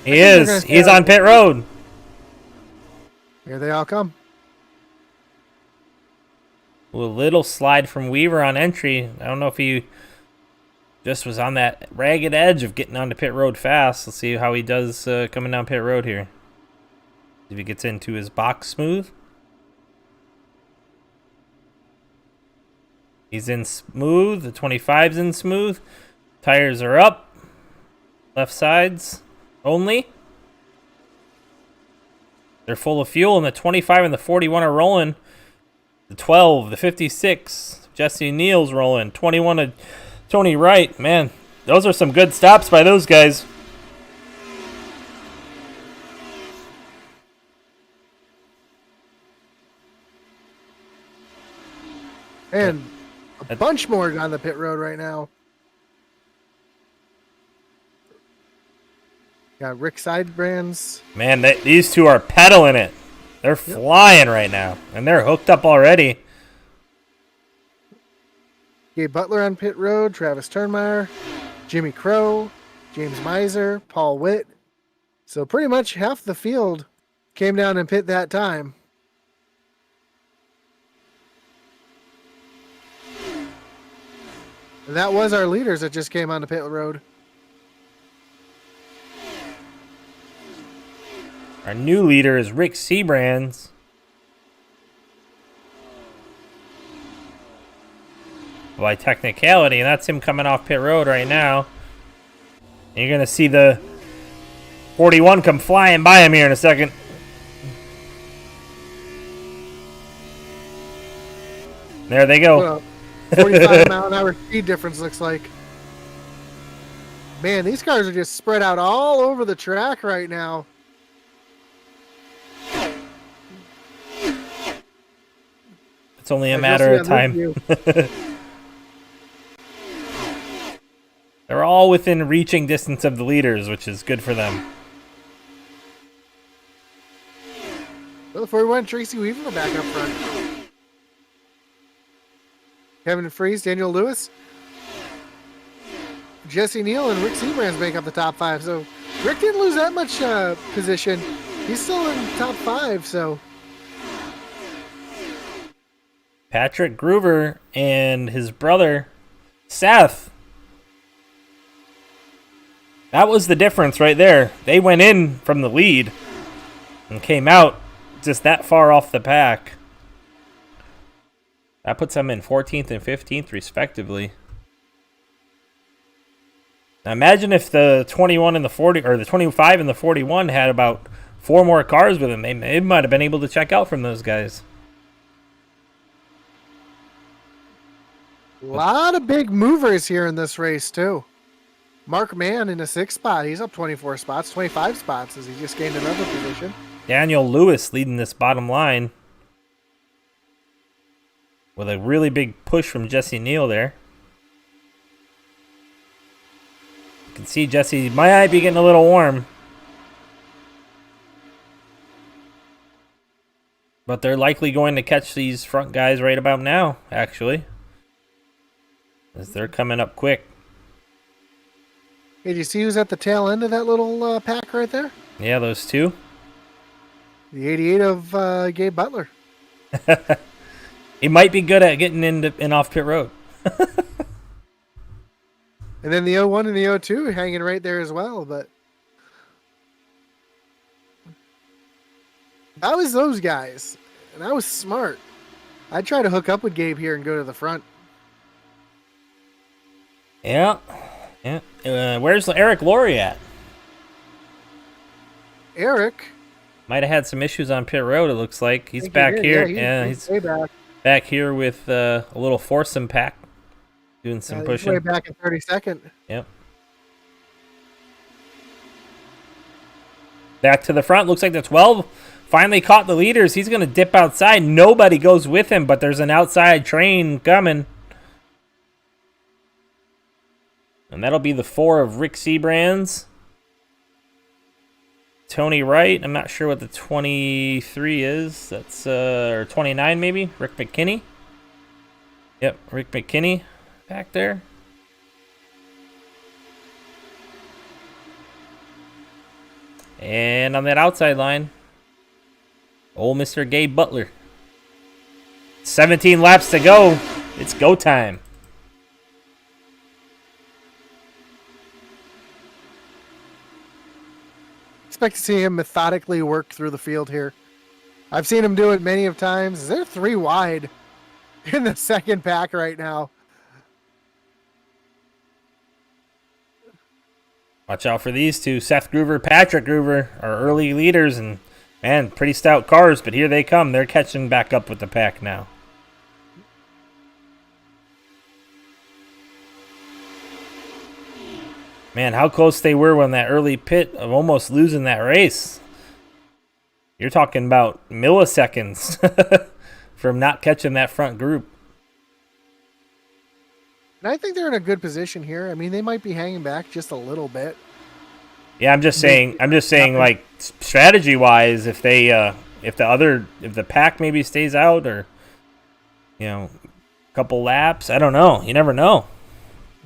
He is. He's on pit road. Here they all come. A little slide from Weaver on entry. I don't know if he just was on that ragged edge of getting onto pit road fast. Let's see how he does coming down pit road here. If he gets into his box smooth. He's in smooth. The 25's in smooth. Tires are up. Left sides only. They're full of fuel, and the 25 and the 41 are rolling. The 12, the 56, Jesse Neal's rolling. 21 to Tony Wright. Man, those are some good stops by those guys. And a bunch more on the pit road right now. Got Rick Sidebrands. Man, these two are pedaling it. They're flying right now, and they're hooked up already. Gabe Butler on pit road, Travis Turnmeyer, Jimmy Crow, James Miser, Paul Witt. So pretty much half the field came down and pit that time. And that was our leaders that just came on the pit road. Our new leader is Rick Seabrands. By technicality, and that's him coming off pit road right now. And you're going to see the 41 come flying by him here in a second. There they go. 45 mile an hour speed difference looks like. Man, these cars are just spread out all over the track right now. It's only a matter of time. They're all within reaching distance of the leaders, which is good for them. Well, 41, Tracy Weaver back up front. Kevin Freese, Daniel Lewis, Jesse Neal, and Rick Seabrands make up the top 5. So Rick didn't lose that much position. He's still in top 5, so. Patrick Groover and his brother, Seth. That was the difference right there. They went in from the lead and came out just that far off the pack. That puts them in 14th and 15th, respectively. Now imagine if the 21 and the 40, or the 25 and the 41 had about 4 more cars with them. They might have been able to check out from those guys. A lot of big movers here in this race, too. Mark Mann in the 6th spot. He's up 24 spots, 25 spots as he just gained another position. Daniel Lewis leading this bottom line with a really big push from Jesse Neal there. You can see Jesse might be getting a little warm. But they're likely going to catch these front guys right about now, actually. As they're coming up quick. Hey, did you see who's at the tail end of that little pack right there? Yeah, those two. The 88 of Gabe Butler. He might be good at getting in off pit road. And then the 01 and the 02 hanging right there as well. But that was those guys. And that was smart. I'd try to hook up with Gabe here and go to the front. Yeah. Where's Eric Laurie at? Eric might have had some issues on pit road, it looks like. He's back here. Yeah, he's back here with a little foursome pack. Doing some pushing. Way back in 32nd. Yep. Back to the front. Looks like the 12 finally caught the leaders. He's going to dip outside. Nobody goes with him, but there's an outside train coming. And that'll be the 4 of Rick Seabrands. Tony Wright. I'm not sure what the 23 is. That's or 29 maybe. Rick McKinney. Yep, Rick McKinney back there. And on that outside line, old Mr. Gabe Butler. 17 laps to go. It's go time. Expect to see him methodically work through the field here. I've seen him do it many of times. They're 3 wide in the second pack right now. Watch out for these two. Seth Groover, Patrick Groover are early leaders, and man, pretty stout cars, but here they come. They're catching back up with the pack now. Man, how close they were when that early pit of almost losing that race. You're talking about milliseconds from not catching that front group. And I think they're in a good position here. I mean, they might be hanging back just a little bit. Yeah, I'm just saying like strategy wise, if the pack maybe stays out, or a couple laps, I don't know. You never know.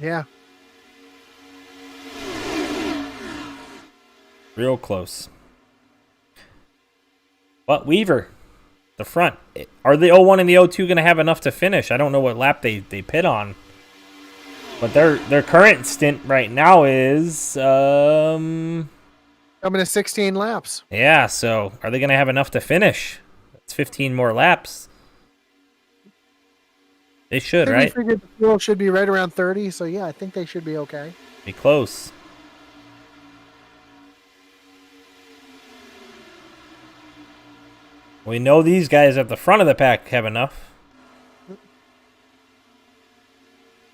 Yeah. Real close. But Weaver, the front. Are the 01 and the 02 going to have enough to finish? I don't know what lap they pit on. But their current stint right now is coming to 16 laps. Yeah, so are they going to have enough to finish? It's 15 more laps. They should, right? We figured the fuel should be right around 30, so yeah, I think they should be okay. Be close. We know these guys at the front of the pack have enough.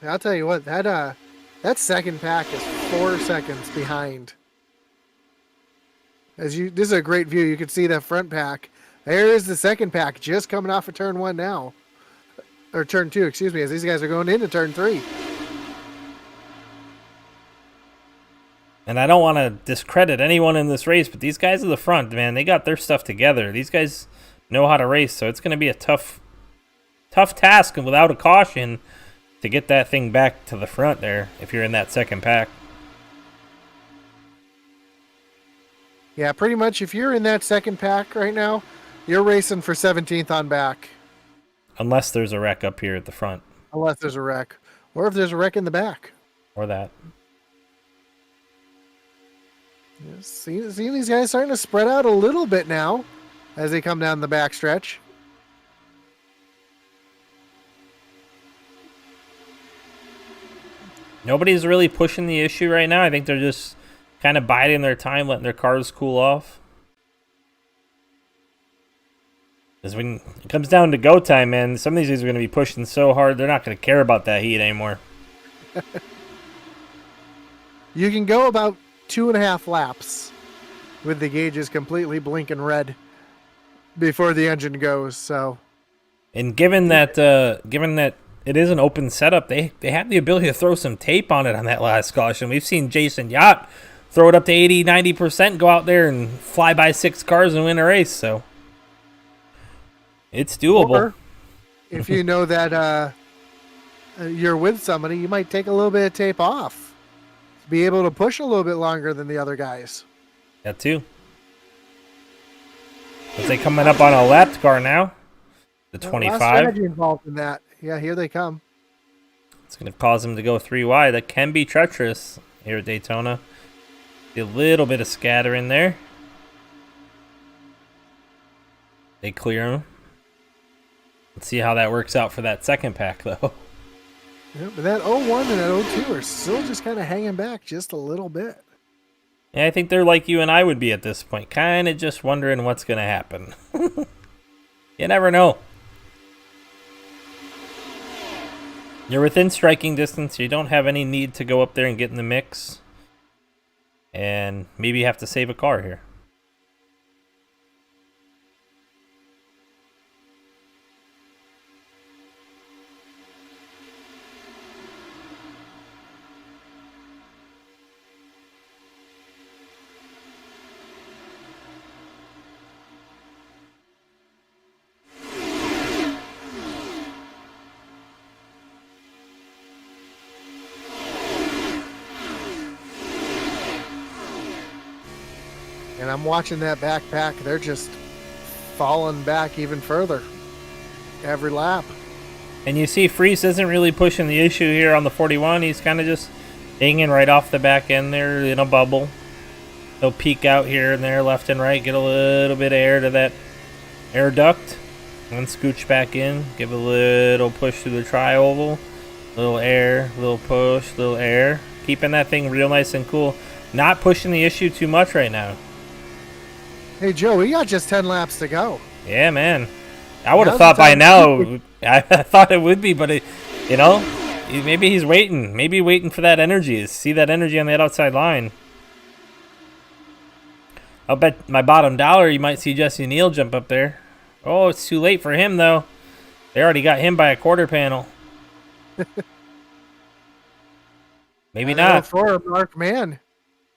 I'll tell you what, that second pack is 4 seconds behind. This is a great view. You can see that front pack. There is the second pack just coming off of turn 1 now. Or turn 2, excuse me, as these guys are going into turn 3. And I don't want to discredit anyone in this race, but these guys at the front, man, they got their stuff together. These guys know how to race, so it's going to be a tough task and without a caution to get that thing back to the front there if you're in that second pack. Yeah, pretty much if you're in that second pack right now, you're racing for 17th on back. Unless there's a wreck up here at the front. Unless there's a wreck. Or if there's a wreck in the back. Or that. Yeah, see these guys starting to spread out a little bit now as they come down the back stretch. Nobody's really pushing the issue right now. I think they're just kind of biding their time, letting their cars cool off. Because when it comes down to go time, man, some of these guys are going to be pushing so hard, they're not going to care about that heat anymore. You can go about 2.5 laps with the gauges completely blinking red before the engine goes. So, and given that it is an open setup, they have the ability to throw some tape on it on that last caution. We've seen Jason Yacht throw it up to 80-90%, go out there and fly by 6 cars and win a race. So it's doable. Or if you know that you're with somebody, you might take a little bit of tape off. Be able to push a little bit longer than the other guys. That too. As they coming up on a lapped car now. The 25. Strategy involved in that. Yeah, here they come. It's going to cause them to go 3 wide. That can be treacherous here at Daytona. A little bit of scatter in there. They clear them. Let's see how that works out for that second pack, though. Yeah, but that 01 and that 02 are still just kind of hanging back just a little bit. Yeah, I think they're like you and I would be at this point. Kind of just wondering what's going to happen. You never know. You're within striking distance. You don't have any need to go up there and get in the mix. And maybe you have to save a car here. And I'm watching that backpack. They're just falling back even further every lap. And you see Freese isn't really pushing the issue here on the 41. He's kind of just hanging right off the back end there in a bubble. He'll peek out here and there, left and right, get a little bit of air to that air duct, and scooch back in, give a little push through the tri-oval. Little air, little push, little air. Keeping that thing real nice and cool. Not pushing the issue too much right now. Hey, Joe, we got just 10 laps to go. Yeah, man. I would have thought by now. I thought it would be, but maybe he's waiting. Maybe waiting for that energy. See that energy on that outside line. I'll bet my bottom dollar you might see Jesse Neal jump up there. Oh, it's too late for him, though. They already got him by a quarter panel. Maybe not. For Mark Mann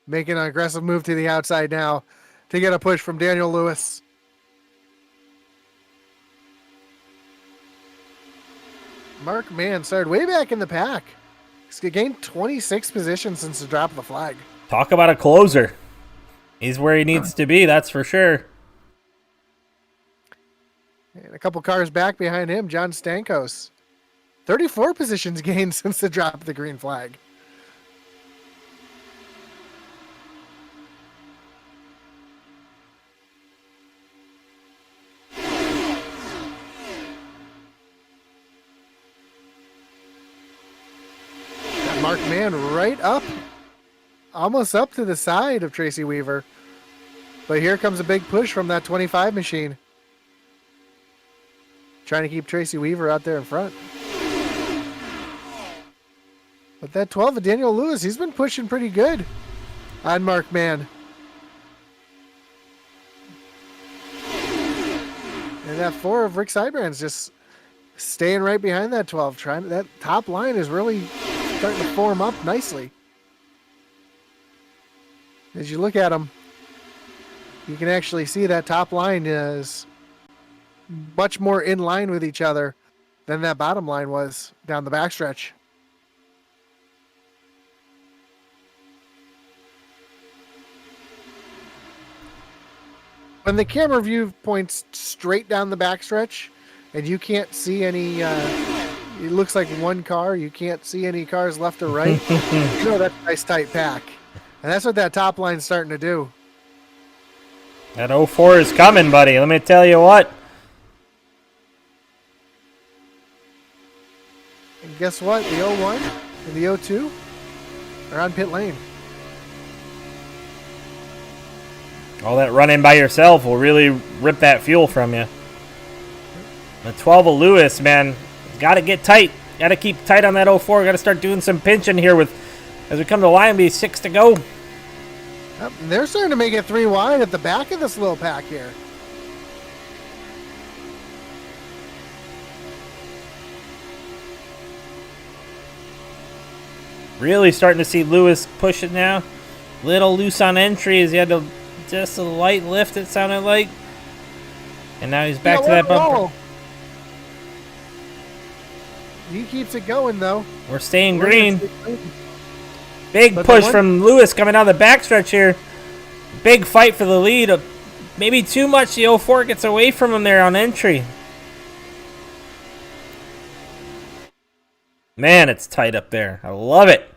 making an aggressive move to the outside now to get a push from Daniel Lewis. Mark Mann started way back in the pack. He's gained 26 positions since the drop of the flag. Talk about a closer. He's where he needs to be, that's for sure. And a couple cars back behind him, John Stankos. 34 positions gained since the drop of the green flag. Mark Mann right up, almost up to the side of Tracy Weaver. But here comes a big push from that 25 machine. Trying to keep Tracy Weaver out there in front. But that 12 of Daniel Lewis, he's been pushing pretty good on Mark Mann. And that 4 of Rick Seibrand's just staying right behind that 12. That top line is really starting to form up nicely. As you look at them, you can actually see that top line is much more in line with each other than that bottom line was down the backstretch. When the camera view points straight down the backstretch and you can't see any, it looks like one car, you can't see any cars left or right, you know that's a nice tight pack. And that's what that top line's starting to do. That 04 is coming, buddy. Let me tell you what. And guess what? The 01 and the 02 are on pit lane. All that running by yourself will really rip that fuel from you. The 12 of Lewis, man, got to get tight. Got to keep tight on that 04. Got to start doing some pinching here with as we come to line B, 6 to go. Yep, and they're starting to make it 3 wide at the back of this little pack here. Really starting to see Lewis push it now. Little loose on entry as he had to just a light lift, it sounded like. And now he's back to that bumper. He keeps it going, though. We're staying green. Big push from Lewis coming down the backstretch here. Big fight for the lead. Maybe too much. The 04 gets away from him there on entry. Man, it's tight up there. I love it.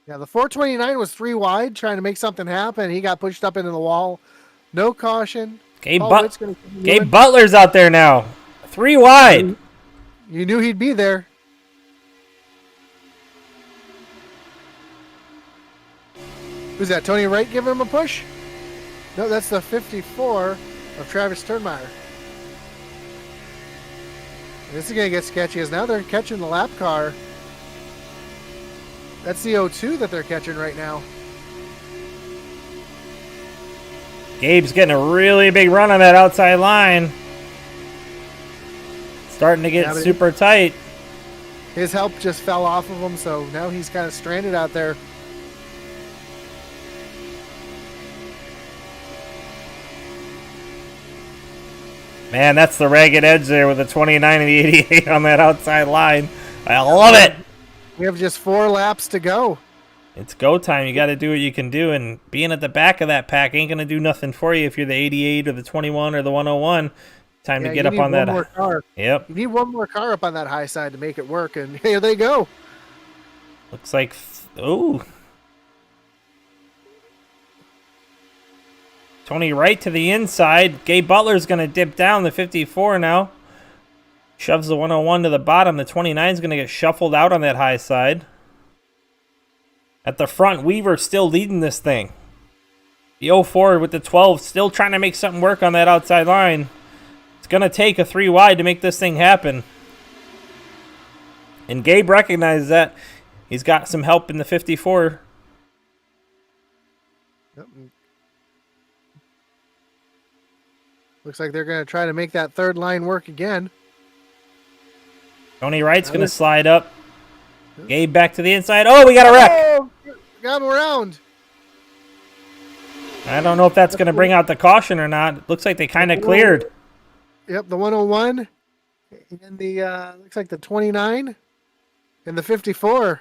Yeah, the 429 was 3 wide, trying to make something happen. He got pushed up into the wall. No caution. Gabe Butler's out there now. 3 wide. You knew he'd be there. Who's that? Tony Wright giving him a push? No, that's the 54 of Travis Turnmeyer. This is going to get sketchy as now they're catching the lap car. That's the 02 that they're catching right now. Gabe's getting a really big run on that outside line. Starting to get super tight. His help just fell off of him, so now he's kind of stranded out there. Man, that's the ragged edge there with the 29 and the 88 on that outside line. I love it. We have just 4 laps to go. It's go time. You got to do what you can do, and being at the back of that pack ain't going to do nothing for you if you're the 88 or the 21 or the 101. Time to get up on that. More car. Yep. You need one more car up on that high side to make it work, and here they go. Looks like, ooh. Tony Wright to the inside. Gabe Butler's going to dip down the 54 now. Shoves the 101 to the bottom. The 29 is going to get shuffled out on that high side. At the front, Weaver still leading this thing. The 04 with the 12 still trying to make something work on that outside line. It's going to take a 3 wide to make this thing happen. And Gabe recognizes that. He's got some help in the 54. Yep. Looks like they're going to try to make that third line work again. Tony Wright's going to slide up. Gabe back to the inside. Oh, we got a wreck. Oh, got him around. I don't know if that's going to bring out the caution or not. It looks like they kind of cleared. Yep, the 101. And the, looks like the 29. And the 54.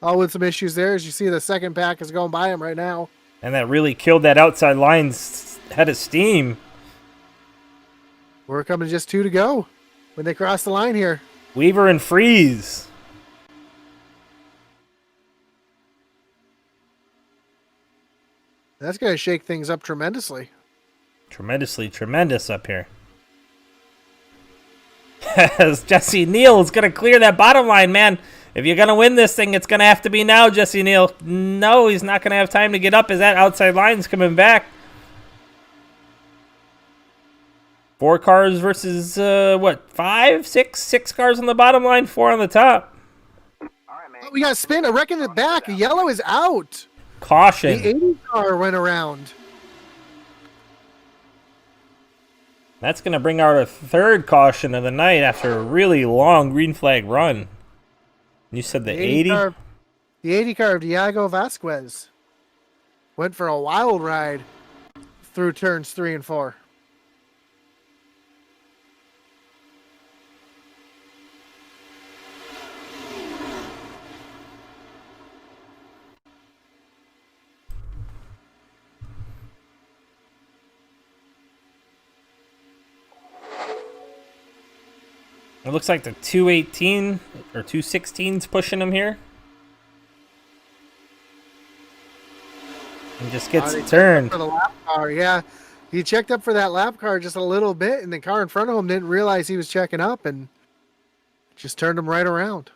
All with some issues there. As you see, the second pack is going by him right now. And that really killed that outside line's head of steam. We're coming just 2 to go when they cross the line here. Weaver and Freeze. That's going to shake things up tremendously. Tremendous up here. As Jesse Neal is going to clear that bottom line, man. If you're going to win this thing, it's going to have to be now, Jesse Neal. No, he's not going to have time to get up as that outside line's coming back. 4 cars versus, what, 5, 6 cars on the bottom line, 4 on the top. Oh, we got spin. I reckon the back. Yellow is out. Caution. The 80 car went around. That's going to bring out a 3rd caution of the night after a really long green flag run. You said the 80? The 80 car of Diego Vasquez went for a wild ride through turns 3 and 4. It looks like the 218 or 216's pushing him here. And just gets turned. For the lap car, yeah. He checked up for that lap car just a little bit, and the car in front of him didn't realize he was checking up and just turned him right around.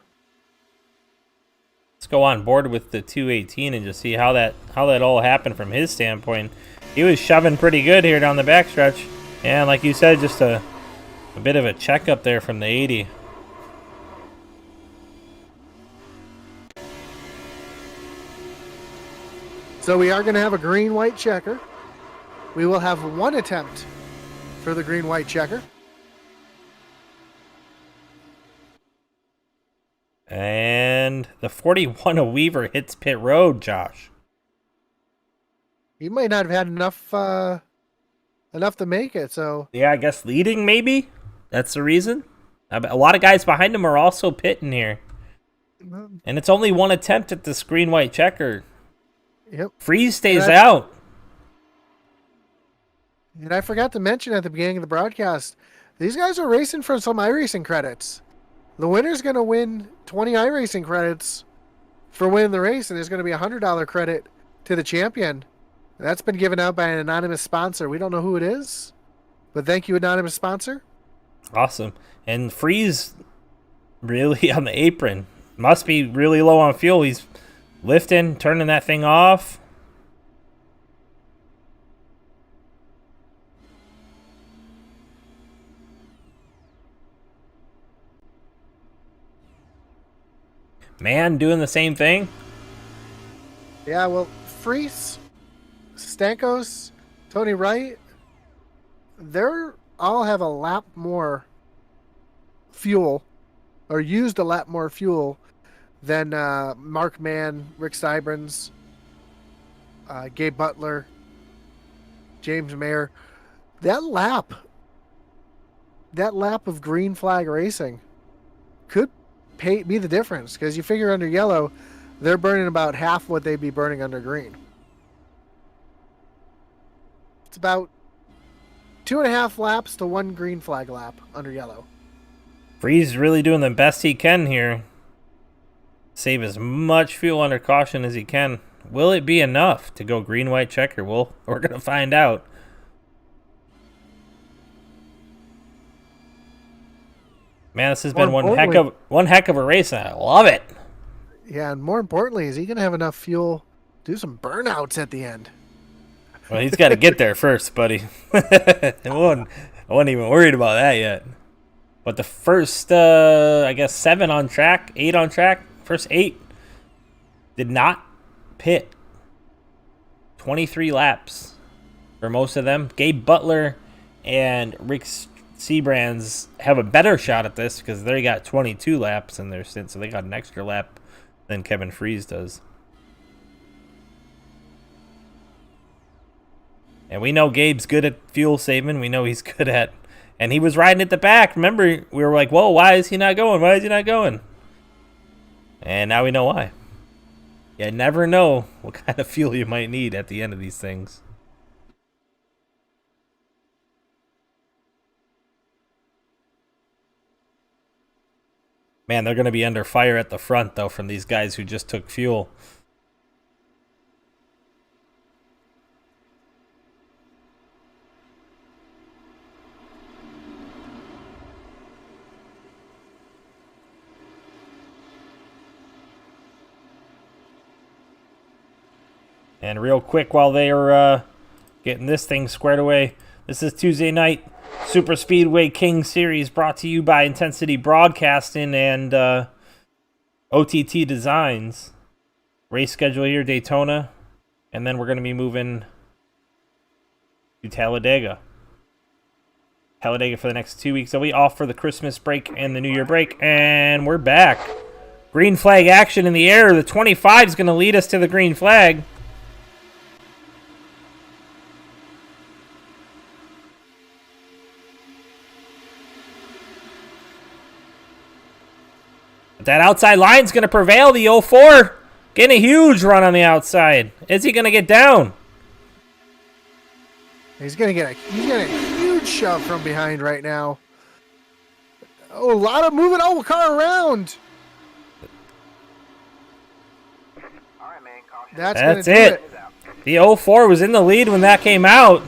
Let's go on board with the 218 and just see how that all happened from his standpoint. He was shoving pretty good here down the backstretch. And like you said, just a bit of a checkup there from the 80. So we are going to have a green-white checker. We will have one attempt for the green-white checker. And the 41 of Weaver hits pit road, Josh. He might not have had enough to make it, so... Yeah, I guess leading, maybe? That's the reason? A lot of guys behind him are also pitting here. And it's only one attempt at this green-white checker. Yep. Freeze stays out. And I forgot to mention at the beginning of the broadcast, these guys are racing for some iRacing credits. The winner's going to win 20 iRacing credits for winning the race, and there's going to be a $100 credit to the champion. That's been given out by an anonymous sponsor. We don't know who it is, but thank you, anonymous sponsor. Awesome. And Freeze really on the apron. Must be really low on fuel. He's lifting, turning that thing off. Man doing the same thing. Yeah, well, Freeze, Stankos, Tony Wright, they're all have a lap more fuel, or used a lap more fuel than Mark Mann, Rick Steibrens, Gabe Butler, James Mayer. That lap of green flag racing could be the difference, because you figure under yellow, they're burning about half what they'd be burning under green. It's about 2.5 laps to 1 green flag lap under yellow. Freeze really doing the best he can here. Save as much fuel under caution as he can. Will it be enough to go green-white checker? Well, we're going to find out. Man, this has been one heck of a race, and I love it. Yeah, and more importantly, is he going to have enough fuel to do some burnouts at the end? Well, he's got to get there first, buddy. I wasn't even worried about that yet. But the first, I guess, 7 on track, 8 on track, first 8 did not pit. 23 laps for most of them. Gabe Butler and Rick Seabrands have a better shot at this because they got 22 laps in their stint, so they got an extra lap than Kevin Freeze does. And we know Gabe's good at fuel saving. We know he's good at... And he was riding at the back. Remember, we were like, whoa, why is he not going? Why is he not going? And now we know why. You never know what kind of fuel you might need at the end of these things. Man, they're going to be under fire at the front, though, from these guys who just took fuel. And real quick, while they are getting this thing squared away, this is Tuesday night Superspeedway King Series brought to you by Intensity Broadcasting and OTT Designs. Race schedule here, Daytona, and then we're going to be moving to Talladega. Talladega for the next 2 weeks. So we off for the Christmas break and the New Year break, and we're back. Green flag action in the air. The 25 is going to lead us to the green flag. That outside line's going to prevail. The 04 getting a huge run on the outside. Is he going to get down? He's going to get a huge shove from behind right now. Oh, a lot of moving. Oh, car around. That's going to That's do it. it. The 04 was in the lead when that came out.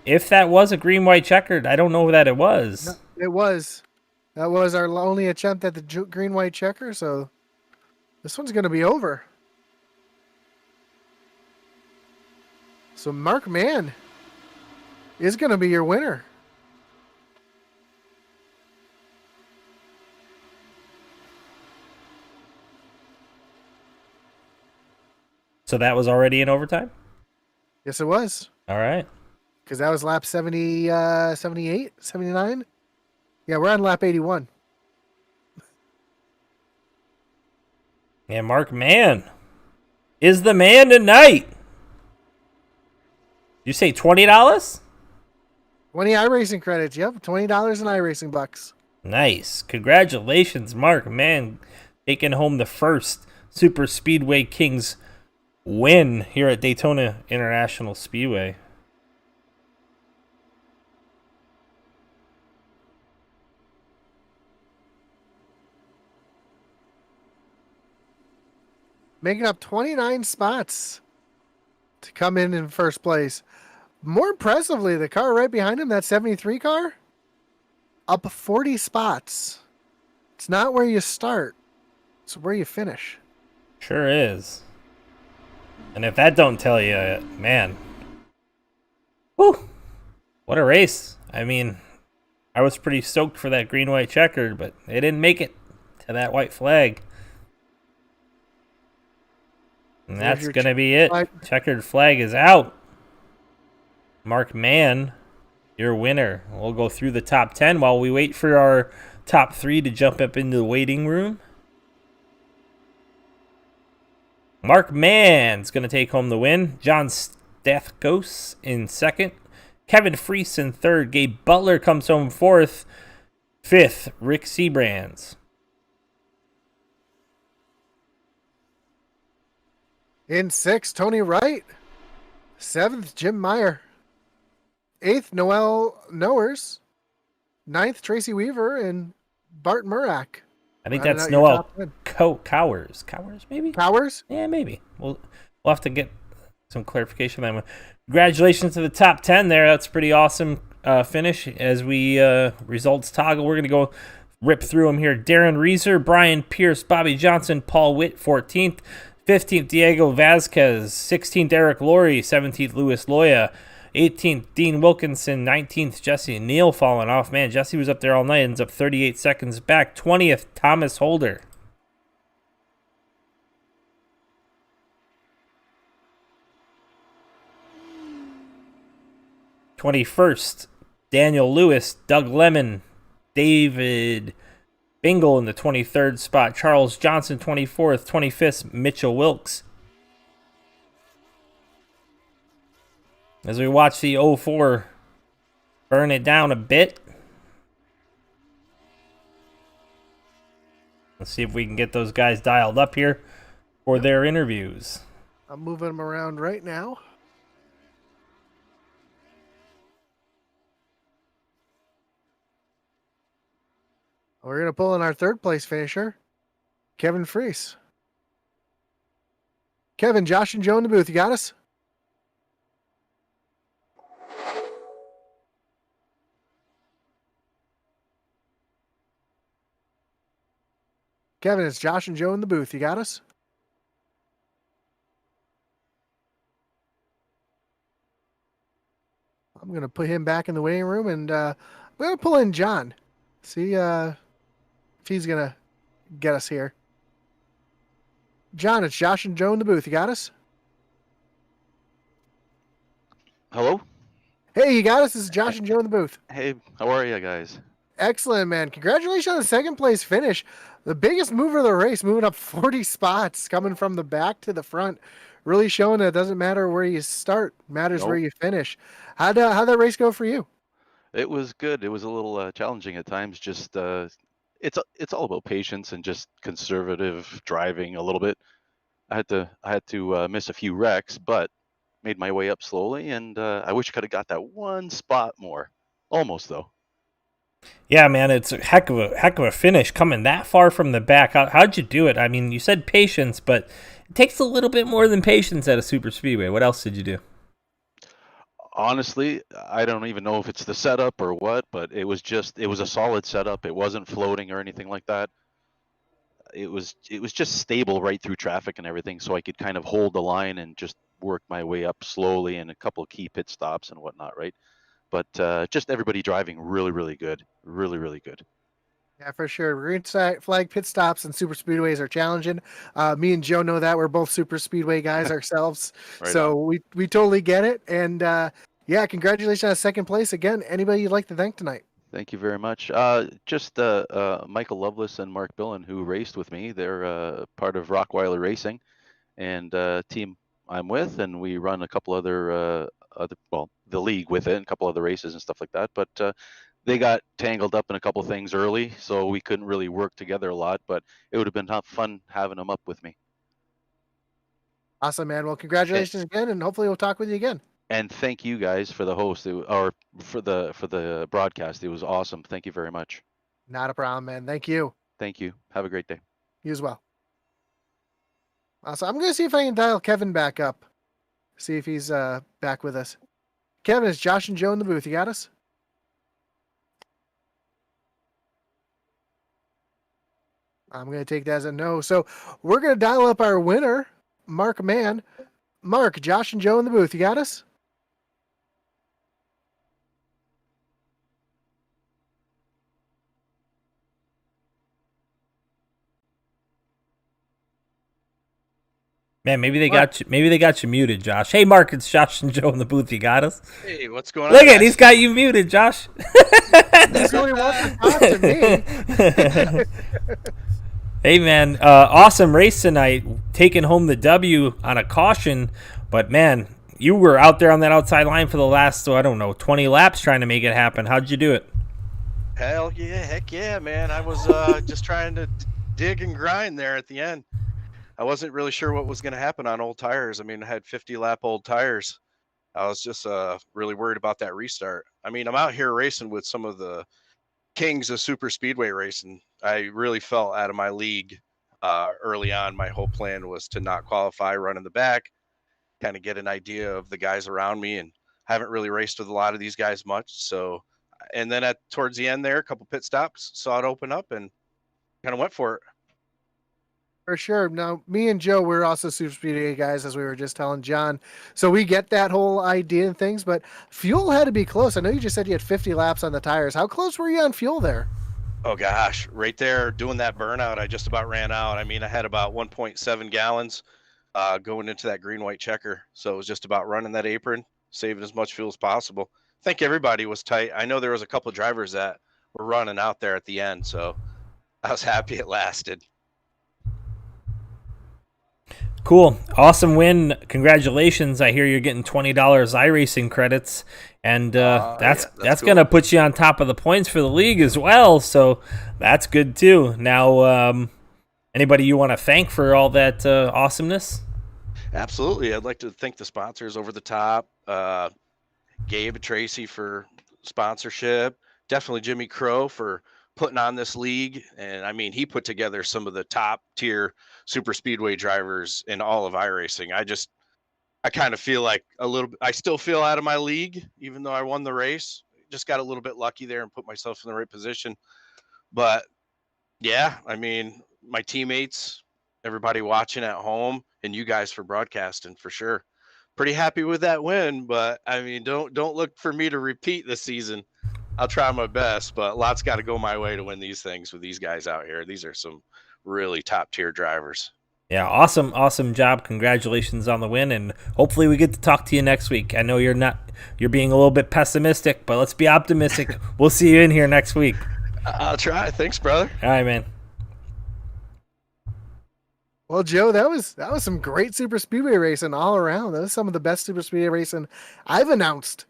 If that was a green-white checkered, I don't know that it was. No, it was. That was our only attempt at the green-white checker, so this one's going to be over. So Mark Mann is going to be your winner. So that was already in overtime? Yes, it was. All right. Because that was lap 70, 78, 79. Yeah, we're on lap 81. And Mark Mann is the man tonight. You say $20? 20 iRacing credits. Yep, $20 in iRacing bucks. Nice. Congratulations, Mark Mann, taking home the first Super Speedway Kings win here at Daytona International Speedway. Making up 29 spots to come in first place. More impressively, the car right behind him, that 73 car, up 40 spots. It's not where you start, it's where you finish. Sure is. And if that don't tell you, man, whew, what a race. I mean, I was pretty stoked for that green-white checkered, but they didn't make it to that white flag. And that's going to be it. Checkered flag is out. Mark Mann, your winner. We'll go through the top 10 while we wait for our top 3 to jump up into the waiting room. Mark Mann's going to take home the win. John Stathkos in second. Kevin Freese in third. Gabe Butler comes home fourth. Fifth, Rick Seabrands. In sixth, Tony Wright. Seventh, Jim Meyer. Eighth, Noel Knowers. Ninth, Tracy Weaver and Bart Murak. I think that's Noel Cowers. Cowers, maybe? Cowers? Yeah, maybe. We'll have to get some clarification on that one. Congratulations to the top 10 there. That's a pretty awesome finish. As we results toggle, we're going to go rip through them here. Darren Reeser, Brian Pierce, Bobby Johnson, Paul Witt, 14th. 15th, Diego Vasquez. 16th, Eric Laurie. 17th, Louis Loya. 18th, Dean Wilkinson. 19th, Jesse Neal falling off. Man, Jesse was up there all night. Ends up 38 seconds back. 20th, Thomas Holder. '21st, Daniel Lewis, Doug Lemon, David Bingle in the 23rd spot. Charles Johnson, 24th. 25th, Mitchell Wilkes. As we watch the 04 burn it down a bit. Let's see if we can get those guys dialed up here for their interviews. I'm moving them around right now. We're going to pull in our third place finisher, Kevin Freese. Kevin, Josh, and Joe in the booth. You got us? Kevin, it's Josh and Joe in the booth. You got us? I'm going to put him back in the waiting room, and I'm going to pull in John. See if he's going to get us here. John, it's Josh and Joe in the booth. You got us? Hello? Hey, you got us? This is Josh and Joe in the booth. Hey, how are you guys? Excellent, man. Congratulations on the second place finish. The biggest mover of the race, moving up 40 spots, coming from the back to the front. Really showing that it doesn't matter where you start, it matters where you finish. How'd that race go for you? It was good. It was a little challenging at times. Just it's all about patience and just conservative driving a little bit. I had to miss a few wrecks, but made my way up slowly, and I wish I could have got that one spot more. Almost though. Yeah, man, it's a heck of a finish coming that far from the back. How'd you do it? I mean, you said patience, but it takes a little bit more than patience at a super speedway. What else did you do? Honestly, I don't even know if it's the setup or what, but it was a solid setup. It wasn't floating or anything like that. It was just stable right through traffic and everything, so I could kind of hold the line and just work my way up slowly and a couple of key pit stops and whatnot, right? But just everybody driving really, really good, really, really good. Yeah, for sure. Green flag pit stops and super speedways are challenging. Me and Joe know that we're both super speedway guys ourselves, Right so on. we totally get it. And yeah, congratulations on second place again. Anybody you'd like to thank tonight? Thank you very much. Just Michael Lovelace and Mark Billen, who raced with me. They're part of Rockweiler Racing and team I'm with, and we run a couple the league with it, and a couple other races and stuff like that. But they got tangled up in a couple things early, so we couldn't really work together a lot. But it would have been fun having them up with me. Awesome, man. Well, And, congratulations again, and hopefully we'll talk with you again. and thank you guys for the host, or for the broadcast. It was awesome. Thank you very much. Not a problem, man. Thank you. Thank you. Have a great day. You as well. So I'm gonna see if I can dial Kevin back up. See if he's back with us. Kevin, it's Josh and Joe in the booth. You got us? I'm going to take that as a no. So we're going to dial up our winner, Mark Mann. Mark, Josh, and Joe in the booth. You got us? Man, maybe they got you. Maybe they got you muted, Josh. Hey, Mark, it's Josh and Joe in the booth. You got us. Hey, what's going on? Look at, he's got you muted, Josh. He's only wants to talk to me. Hey, man, awesome race tonight, taking home the W on a caution. But man, you were out there on that outside line for the last, 20 laps trying to make it happen. How'd you do it? Hell yeah, heck yeah, man. I was just trying to dig and grind there at the end. I wasn't really sure what was going to happen on old tires. I mean, I had 50 lap old tires. I was just really worried about that restart. I mean, I'm out here racing with some of the kings of super speedway racing. I really felt out of my league early on. My whole plan was to not qualify, run in the back, kind of get an idea of the guys around me, and haven't really raced with a lot of these guys much. So, and then towards the end there, a couple pit stops, saw it open up, and kind of went for it. For sure. Now, me and Joe, we're also super speedway guys, as we were just telling John. So we get that whole idea and things, but fuel had to be close. I know you just said you had 50 laps on the tires. How close were you on fuel there? Oh gosh, right there doing that burnout, I just about ran out. I mean, I had about 1.7 gallons going into that green white checker. So it was just about running that apron, saving as much fuel as possible. I think everybody was tight. I know there was a couple of drivers that were running out there at the end, so I was happy it lasted. Cool. Awesome win. Congratulations. I hear you're getting $20 iRacing credits, and that's cool. going to put you on top of the points for the league as well, so that's good too. Now, anybody you want to thank for all that awesomeness? Absolutely. I'd like to thank the sponsors Over the Top, Gabe Tracy for sponsorship, definitely Jimmy Crow for putting on this league. And I mean, he put together some of the top tier super speedway drivers in all of iRacing. I kind of feel like I still feel out of my league, even though I won the race. Just got a little bit lucky there and put myself in the right position. But yeah, I mean, my teammates, everybody watching at home, and you guys for broadcasting for sure. Pretty happy with that win, but I mean, don't look for me to repeat this season. I'll try my best, but lots got to go my way to win these things with these guys out here. These are some really top tier drivers. Yeah, awesome job. Congratulations on the win, and hopefully we get to talk to you next week. I know you're being a little bit pessimistic, but let's be optimistic. We'll see you in here next week. I'll try. Thanks, brother. All right, man. Well, Joe, that was some great super speedway racing all around. That was some of the best super speedway racing I've announced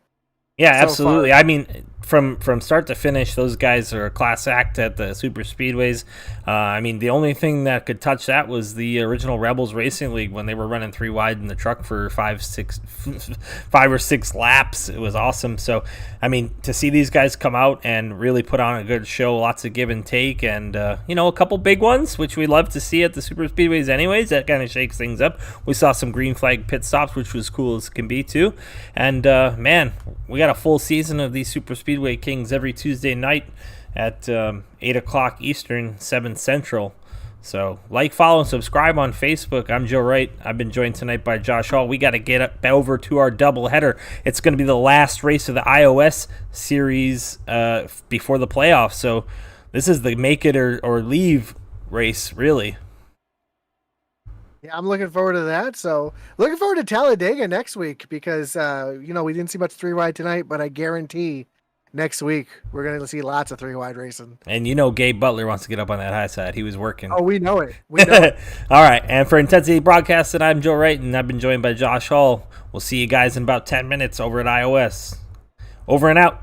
Yeah, so absolutely. far. I mean, from start to finish, those guys are a class act at the super speedways. I mean, the only thing that could touch that was the original Rebels Racing League when they were running 3 wide in the truck for 5 or 6 laps. It was awesome. So, I mean, to see these guys come out and really put on a good show, lots of give and take, and a couple big ones, which we love to see at the super speedways. Anyways, that kind of shakes things up. We saw some green flag pit stops, which was cool as can be too. And man, we got a full season of these super speedway kings every Tuesday night at 8 o'clock Eastern, 7 Central. So like, follow, and subscribe on Facebook. I'm Joe Wright. I've been joined tonight by Josh Hall. We got to get up over to our doubleheader. It's going to be the last race of the iOS series before the playoffs. So this is the make it or leave race, really. Yeah, I'm looking forward to that. So looking forward to Talladega next week because, we didn't see much 3 wide tonight, but I guarantee next week we're going to see lots of 3 wide racing. And Gabe Butler wants to get up on that high side. He was working. Oh, we know it. We know it. All right. And for Intensity Broadcasting, I'm Joe Wright, and I've been joined by Josh Hall. We'll see you guys in about 10 minutes over at iOS. Over and out.